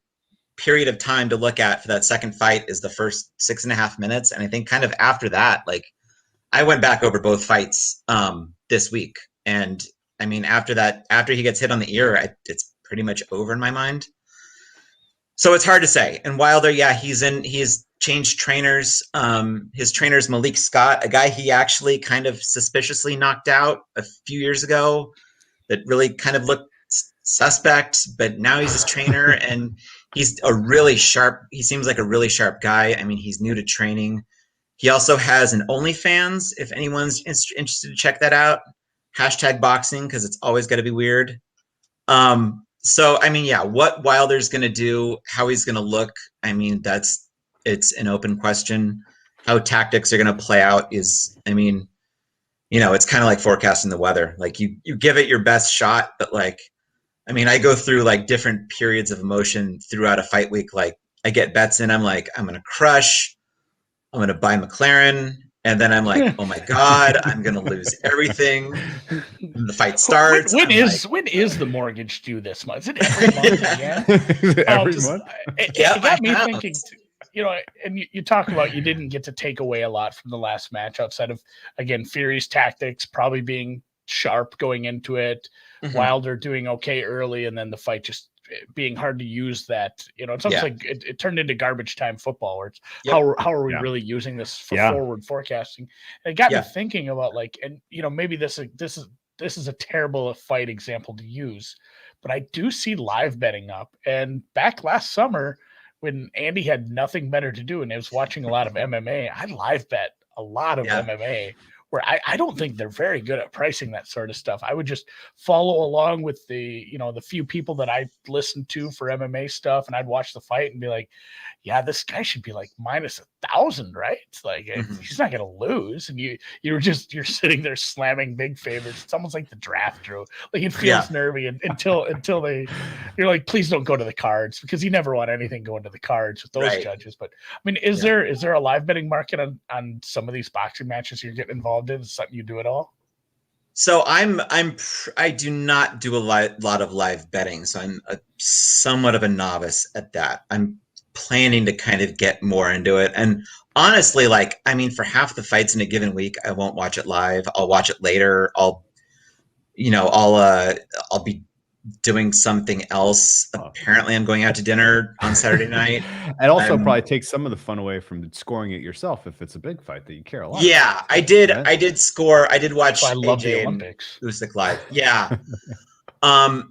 period of time to look at for that second fight is the first 6.5 minutes, and I think kind of after that, I went back over both fights this week, and after he gets hit on the ear, it's pretty much over in my mind. So it's hard to say. And Wilder, he's changed trainers. His trainer's Malik Scott, a guy he actually kind of suspiciously knocked out a few years ago that really kind of looked suspect, but now he's his trainer, and he seems like a really sharp guy. He's new to training. He also has an OnlyFans, if anyone's interested to check that out. #boxing because it's always got to be weird. So I mean, yeah, what Wilder's going to do, how he's going to look, I mean, it's an open question. How tactics are going to play out is, I mean, it's kind of like forecasting the weather. Like you give it your best shot, but like, I mean, I go through like different periods of emotion throughout a fight week. Like I get bets in, I'm like, I'm going to crush, I'm going to buy McLaren. And then I'm like, oh my God, I'm going to lose everything. The fight starts. When is the mortgage due this month? Is it every month again? Every month? It got me thinking, and you talk about you didn't get to take away a lot from the last match outside of, again, Fury's tactics probably being sharp going into it, Wilder doing okay early, and then the fight just being hard to use that. It's almost like it turned into garbage time football where it's how are we really using this for forward forecasting? And it got me thinking about like, and maybe this is a terrible fight example to use, but I do see live betting up. And back last summer when Andy had nothing better to do and I was watching a lot of MMA, I live bet a lot of MMA where I don't think they're very good at pricing that sort of stuff. I would just follow along with the few people that I listened to for MMA stuff, and I'd watch the fight and be like, yeah, this guy should be like minus 1,000, right? It's like he's not going to lose. And you're sitting there slamming big favorites. It's almost like the draft, Drew. Like it feels nervy until you're like, please don't go to the cards, because you never want anything going to the cards with those judges. But I mean, is there a live betting market on some of these boxing matches you're getting involved in? Is something you do at all? So I do not do a lot of live betting, so I'm somewhat of a novice at that. I'm planning to kind of get more into it, and honestly, like, I mean, for half the fights in a given week, I won't watch it live. I'll watch it later. I'll be doing something else. Apparently, I'm going out to dinner on Saturday night. It also probably takes some of the fun away from scoring it yourself if it's a big fight that you care a lot. Yeah, I did. Right? I did score. I did watch. I love the Olympics. Usyk live. Yeah.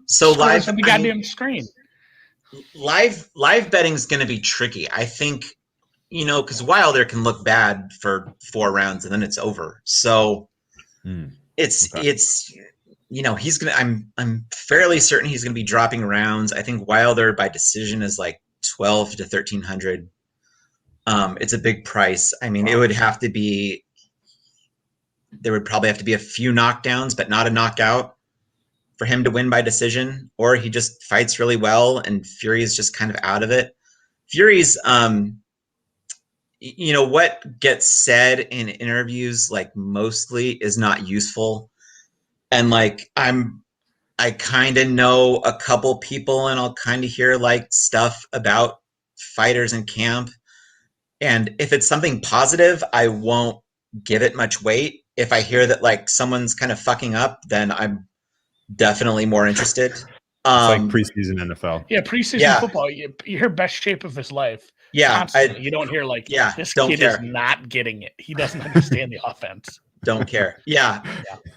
So live on the goddamn screen. Live betting is going to be tricky. I think, because Wilder can look bad for 4 rounds and then it's over. So it's he's gonna. I'm fairly certain he's gonna be dropping rounds. I think Wilder by decision is like 12 to 1,300. It's a big price. I mean, it would have to be. There would probably have to be a few knockdowns, but not a knockout, for him to win by decision, or he just fights really well and Fury is just kind of out of it. Fury's, what gets said in interviews, like, mostly is not useful. And like, I kind of know a couple people and I'll kind of hear like stuff about fighters in camp. And if it's something positive, I won't give it much weight. If I hear that like someone's kind of fucking up, then I'm definitely more interested. It's like preseason NFL. Yeah, preseason football. You hear best shape of his life. Yeah, you don't hear like, this kid is not getting it. He doesn't understand the offense. Don't care. Yeah.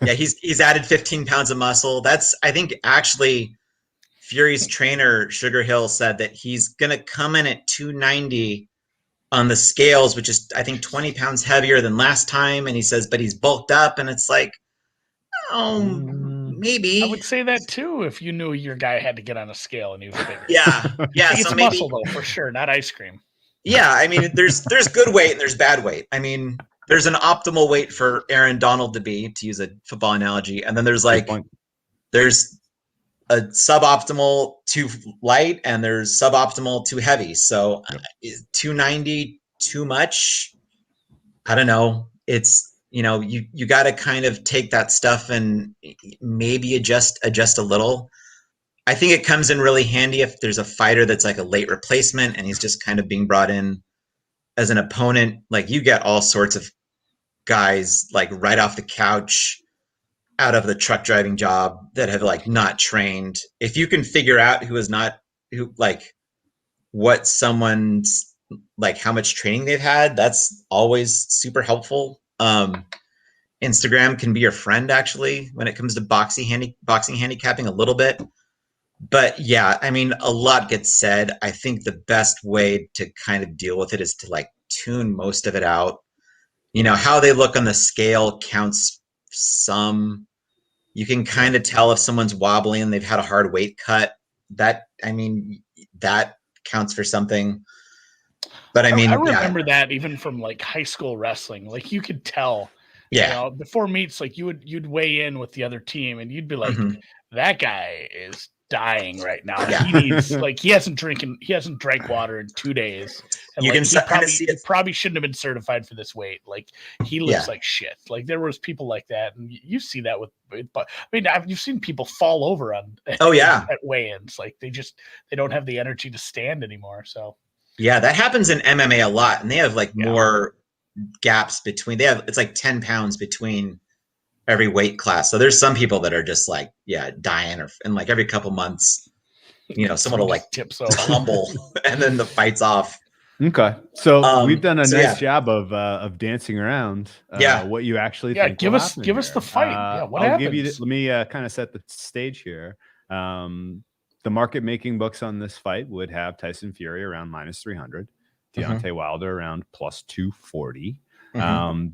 He's added 15 pounds of muscle. That's, I think, actually, Fury's trainer Sugar Hill said that he's gonna come in at 290 on the scales, which is, I think, 20 pounds heavier than last time. And he says, but he's bulked up, and it's like, maybe. I would say that too if you knew your guy had to get on a scale and he was bigger. Yeah. It's muscle though, for sure, not ice cream. Yeah, I mean, there's good weight and there's bad weight. I mean, there's an optimal weight for Aaron Donald to be, to use a football analogy, and then there's there's a suboptimal too light and there's suboptimal too heavy. So 290 too much? I don't know. It's, you got to kind of take that stuff and maybe adjust a little. I think it comes in really handy if there's a fighter that's like a late replacement and he's just kind of being brought in as an opponent. Like, you get all sorts of guys like right off the couch out of the truck driving job that have like not trained. If you can figure out what someone's like, how much training they've had, that's always super helpful. Instagram can be your friend, actually, when it comes to boxing handicapping a little bit. But yeah, I mean, a lot gets said. I think the best way to kind of deal with it is to like tune most of it out. How they look on the scale counts some, You can kind of tell if someone's wobbly and they've had a hard weight cut. That counts for something. But I mean, I remember that even from like high school wrestling. Like you could tell, before meets, like you'd weigh in with the other team and you'd be like, that guy is dying right now. Yeah. He hasn't drank water in 2 days. And you like he probably shouldn't have been certified for this weight. Like he looks like shit. Like there was people like that, and you see that but I mean, you've seen people fall over at weigh-ins. Like they don't have the energy to stand anymore. So yeah, that happens in MMA a lot, and they have like more gaps between. It's like 10 pounds between every weight class. So there's some people that are just like, dying, and like every couple months, someone will like tips over, tumble, and then the fight's off. Okay, so we've done a nice job of dancing around. What you actually think? Give us the fight. What I'll happens? give you. Let me kind of set the stage here. The market making books on this fight would have Tyson Fury around -300, Deontay Wilder around +240.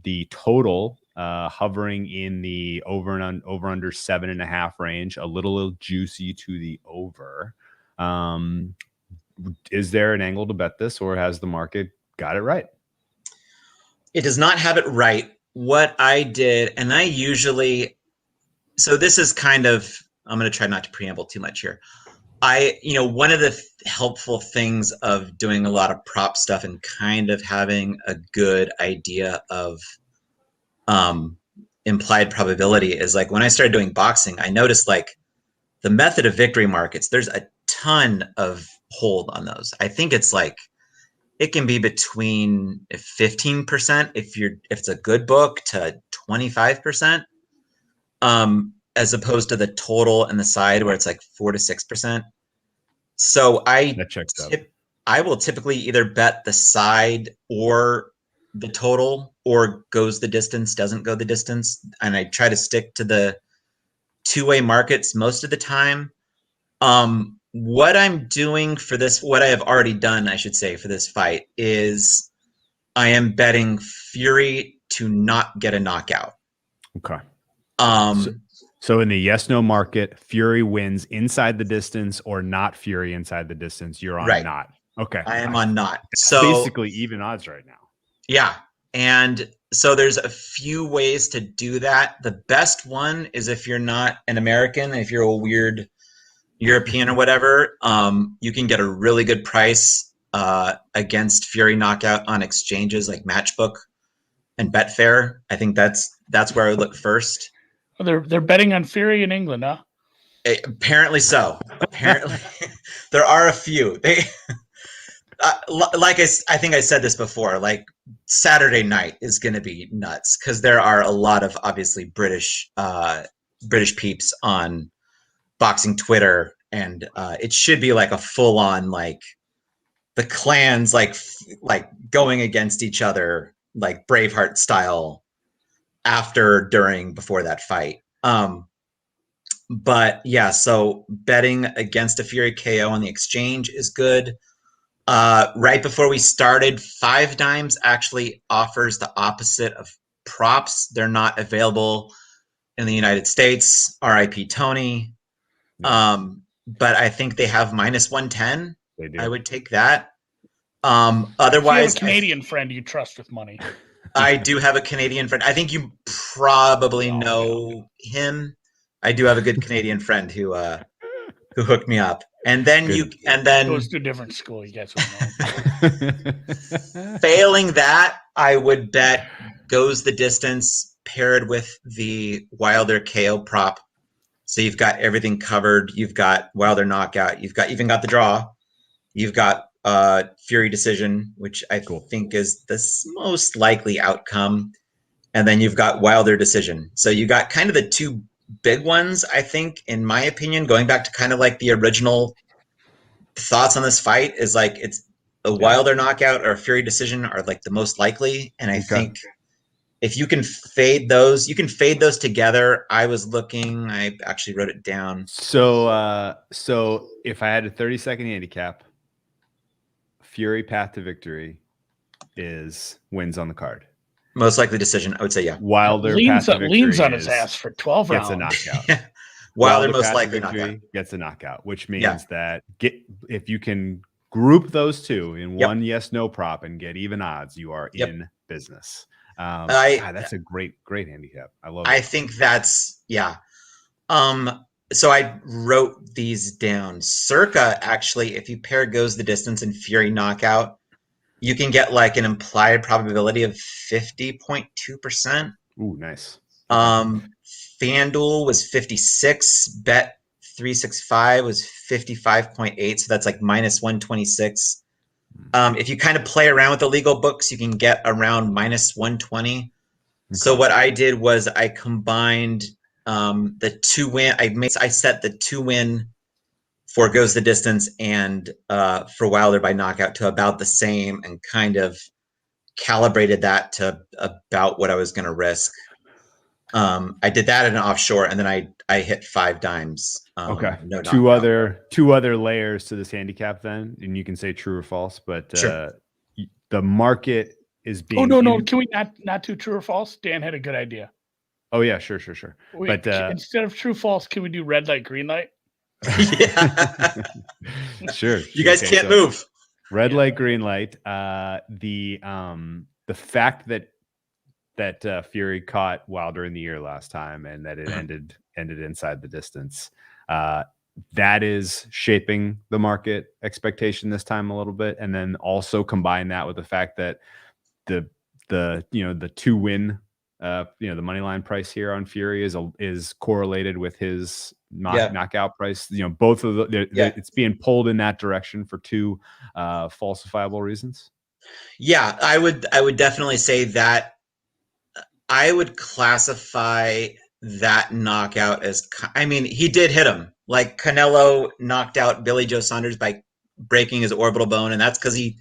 The total hovering in the over under 7.5 range, a little juicy to the over. Is there an angle to bet this, or has the market got it right? It does not have it right. What I did, and so this is kind of, I'm going to try not to preamble too much here. One of the helpful things of doing a lot of prop stuff and kind of having a good idea of implied probability is like when I started doing boxing, I noticed like the method of victory markets, there's a ton of hold on those. I think it's like, it can be between 15% if it's a good book to 25%, as opposed to the total and the side where it's like 4 to 6%. So I will typically either bet the side or the total, or goes the distance, doesn't go the distance. And I try to stick to the two-way markets most of the time. What I'm doing for this, what I have already done, I should say, for this fight is I am betting Fury to not get a knockout. Okay. So in the yes/no market, Fury wins inside the distance or not Fury inside the distance. You're on not. Okay. I am on not. So basically even odds right now. Yeah. And so there's a few ways to do that. The best one is if you're not an American, if you're a weird European or whatever, you can get a really good price against Fury knockout on exchanges like Matchbook and Betfair. I think that's where I would look first. Well, they're betting on Fury in England, huh? Apparently so. Apparently, there are a few. They I think I said this before. Like Saturday night is going to be nuts because there are a lot of obviously British peeps on boxing Twitter, and it should be like a full on like the clans like going against each other like Braveheart style after, during, before that fight. But yeah, so betting against a Fury KO on the exchange is good. Right before we started, Five Dimes actually offers the opposite of props. They're not available in the United States. RIP Tony. But I think they have -110. They do. I would take that. Otherwise, you have a Canadian friend you trust with money. I do have a Canadian friend. I think you probably know him. I do have a good Canadian friend who hooked me up. And then goes to a different school. You guys would know. Failing that, I would bet goes the distance paired with the Wilder KO prop. So you've got everything covered. You've got Wilder knockout. You've even got the draw. You've got Fury decision, which I think is the most likely outcome. And then you've got Wilder decision. So you got kind of the two big ones, I think, in my opinion, going back to kind of like the original thoughts on this fight is like it's a Wilder knockout or a Fury decision are like the most likely. And I think if you can fade those, together. I actually wrote it down. So if I had a 30-second handicap, Fury path to victory is wins on the card. Most likely decision. I would say yeah. Wilder leans passive leans victory on his is- ass for 12 gets a rounds. knockout. Wilder most passive likely victory knockout. gets a knockout, which Yeah. means that if you can group those two in Yep. one yes no prop and get even odds, you are Yep. in business. I- God, that's a great handicap. I love it. I think that's yeah. So I wrote these down. Circa, actually, if you pair goes the distance and Fury knockout, you can get like an implied probability of 50.2%. Ooh, nice. FanDuel was 56, Bet 365 was 55.8, so that's like minus 126. If you kind of play around with the legal books, you can get around minus 120. Okay. So what I did was I combined the 2-win. I set the 2-win for goes the distance and for Wilder by knockout to about the same, and kind of calibrated that to about what I was going to risk. I did that in an offshore, and then I hit 5 dimes. Okay. No two knockout. other layers to this handicap then, and you can say true or false, but Sure. the market is being no. Can we not do true or false? Dan had a good idea. Oh yeah, sure. But Instead of true false, can we do red light, green light? Yeah. Sure. You guys Okay, can't so move. red light, green light. The fact that Fury caught Wilder in the ear last time, and that it ended inside the distance. That is shaping the market expectation this time a little bit, and then also combine that with the fact that the 2-win, the money line price here on Fury is correlated with his knockout price. Both of it's being pulled in that direction for 2 falsifiable reasons. Yeah, I would definitely say that. I would classify that knockout as, I mean, he did hit him. Like Canelo knocked out Billy Joe Saunders by breaking his orbital bone, and that's because he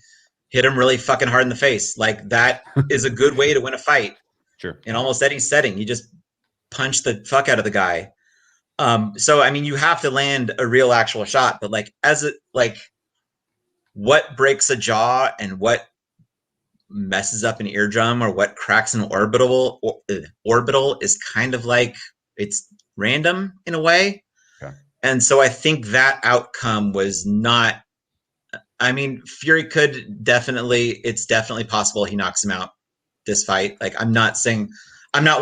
hit him really fucking hard in the face. Like, that is a good way to win a fight. Sure. In almost any setting, you just punch the fuck out of the guy. So I mean, you have to land a real actual shot, but what breaks a jaw and what messes up an eardrum or what cracks an orbital is kind of like, it's random in a way. Okay. And so I think that outcome was not, I mean, Fury it's definitely possible he knocks him out this fight. Like, I'm not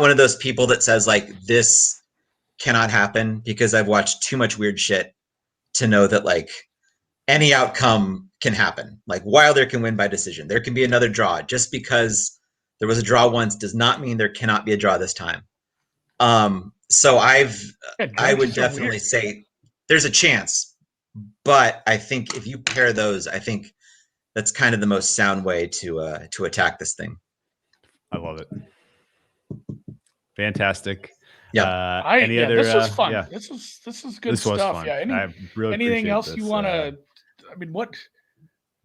one of those people that says like this cannot happen, because I've watched too much weird shit to know that like any outcome can happen. Like, Wilder can win by decision. There can be another draw. Just because there was a draw once does not mean there cannot be a draw this time. So I would definitely say there's a chance, but I think if you pair those, I think that's kind of the most sound way to attack this thing. I love it. Fantastic. Yeah. This was fun. Yeah. This is good This stuff. was fun. Yeah. I really anything else this. you want to? I mean, what?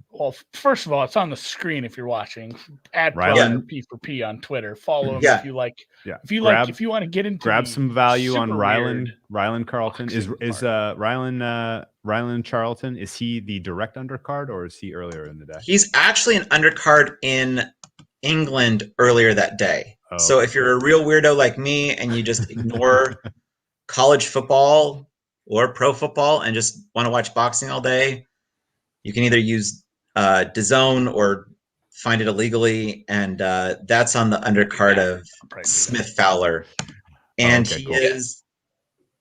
Well, first of all, it's on the screen if you're watching. At Brother P4P on Twitter. Follow him if you like. Yeah. If you if you want to get into some value on Ryland Carlton. Is Ryland Charlton? Is he the direct undercard, or is he earlier in the day? He's actually an undercard in England earlier that day. Oh, so if you're a real weirdo like me and you just ignore college football or pro football and just want to watch boxing all day, you can either use DAZN or find it illegally, and that's on the undercard of Smith Fowler, and he is.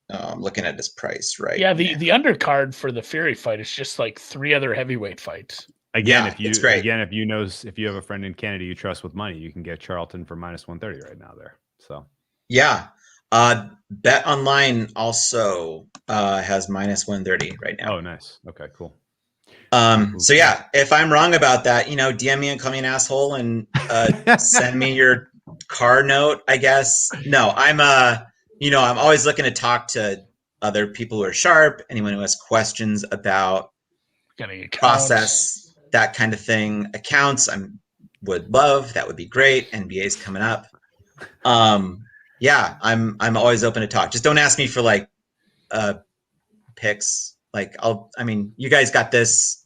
I'm looking at his price right. Yeah, the undercard for the Fury fight is just like 3 other heavyweight fights. Again, if you have a friend in Canada you trust with money, you can get Charlton for minus 130 right now there. So yeah, Bet Online also has minus 130 right now. Oh, nice. Okay, cool. So yeah, if I'm wrong about that, DM me and call me an asshole and send me your car note, I guess. No, I'm always looking to talk to other people who are sharp, anyone who has questions about process, that kind of thing. Accounts would love, that would be great. NBA's coming up. Yeah, I'm always open to talk. Just don't ask me for like picks. Like you guys got this.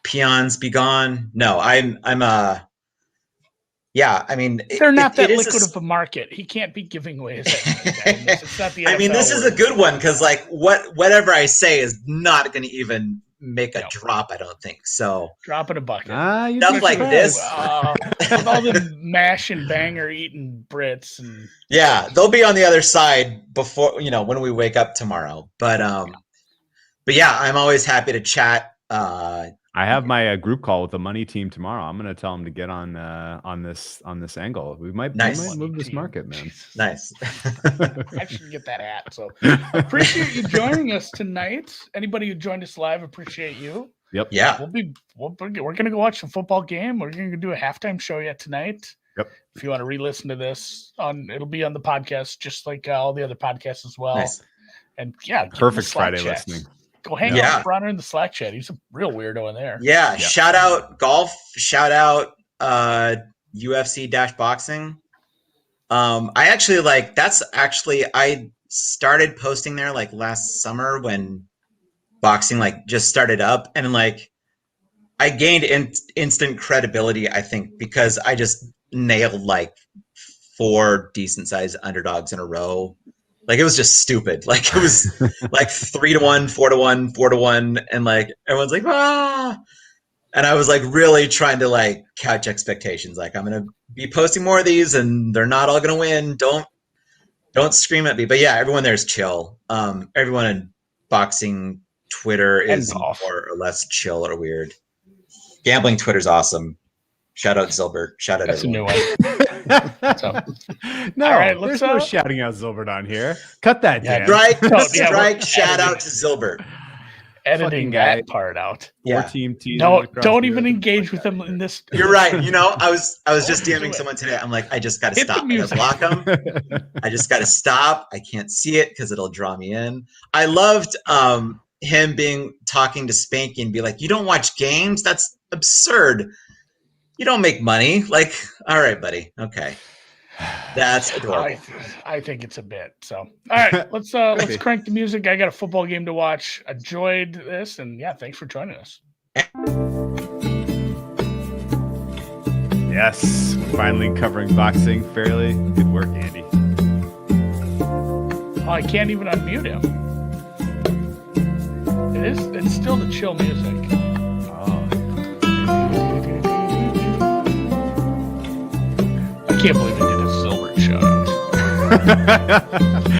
Peons be gone. No, I'm Yeah, I mean, they're not that liquid of a market. He can't be giving away his identity. It's not the NFL. I mean, this is a good one because, like, whatever I say is not going to even make a drop. I don't think so. Drop in a bucket. Stuff like this, with all the mash and banger eating Brits, and they'll be on the other side before when we wake up tomorrow. But yeah, I'm always happy to chat. I have my group call with the money team tomorrow. I'm going to tell them to get on this angle. We might move this market, man. Nice. I should get that hat. So appreciate you joining us tonight. Anybody who joined us live, appreciate you. Yep. Yeah. We're gonna go watch a football game. We're gonna do a halftime show yet tonight. Yep. If you want to re-listen to this, it'll be on the podcast, just like all the other podcasts as well. Nice. And perfect Friday listening. Go hang out with Bronner in the Slack chat. He's a real weirdo in there. Yeah. Shout out golf. Shout out UFC-boxing. I started posting there like last summer when boxing like just started up, and like I gained instant credibility, I think, because I just nailed like 4 decent sized underdogs in a row. Like it was just stupid. Like it was like 3-1, 4-1, 4-1, and like everyone's like, ah. And I was like really trying to like couch expectations. Like I'm gonna be posting more of these, and they're not all gonna win. Don't scream at me. But yeah, everyone there is chill. Everyone in boxing Twitter is more or less chill or weird. Gambling Twitter's awesome. Shout out Zilbert. Shout out That's everyone. a new one. No, all right, there's no shouting out Zilbert on here. Cut that down. Strike shout out to Zilbert. Editing that part out. Yeah. Team. Don't even engage with them in this. You're right. I was just DMing someone today. I'm like, I just got to stop. I gotta block them. I just got to stop. I can't see it because it'll draw me in. I loved him talking to Spanky and be like, you don't watch games? That's absurd. You don't make money. Like, all right, buddy. Okay. That's adorable. I think it's a bit. So, all right, let's crank the music. I got a football game to watch. Enjoyed this, and yeah, thanks for joining us. Yes, finally covering boxing fairly. Good work, Andy. Oh, I can't even unmute him. It's still the chill music. I can't believe I did a Silbert shout out.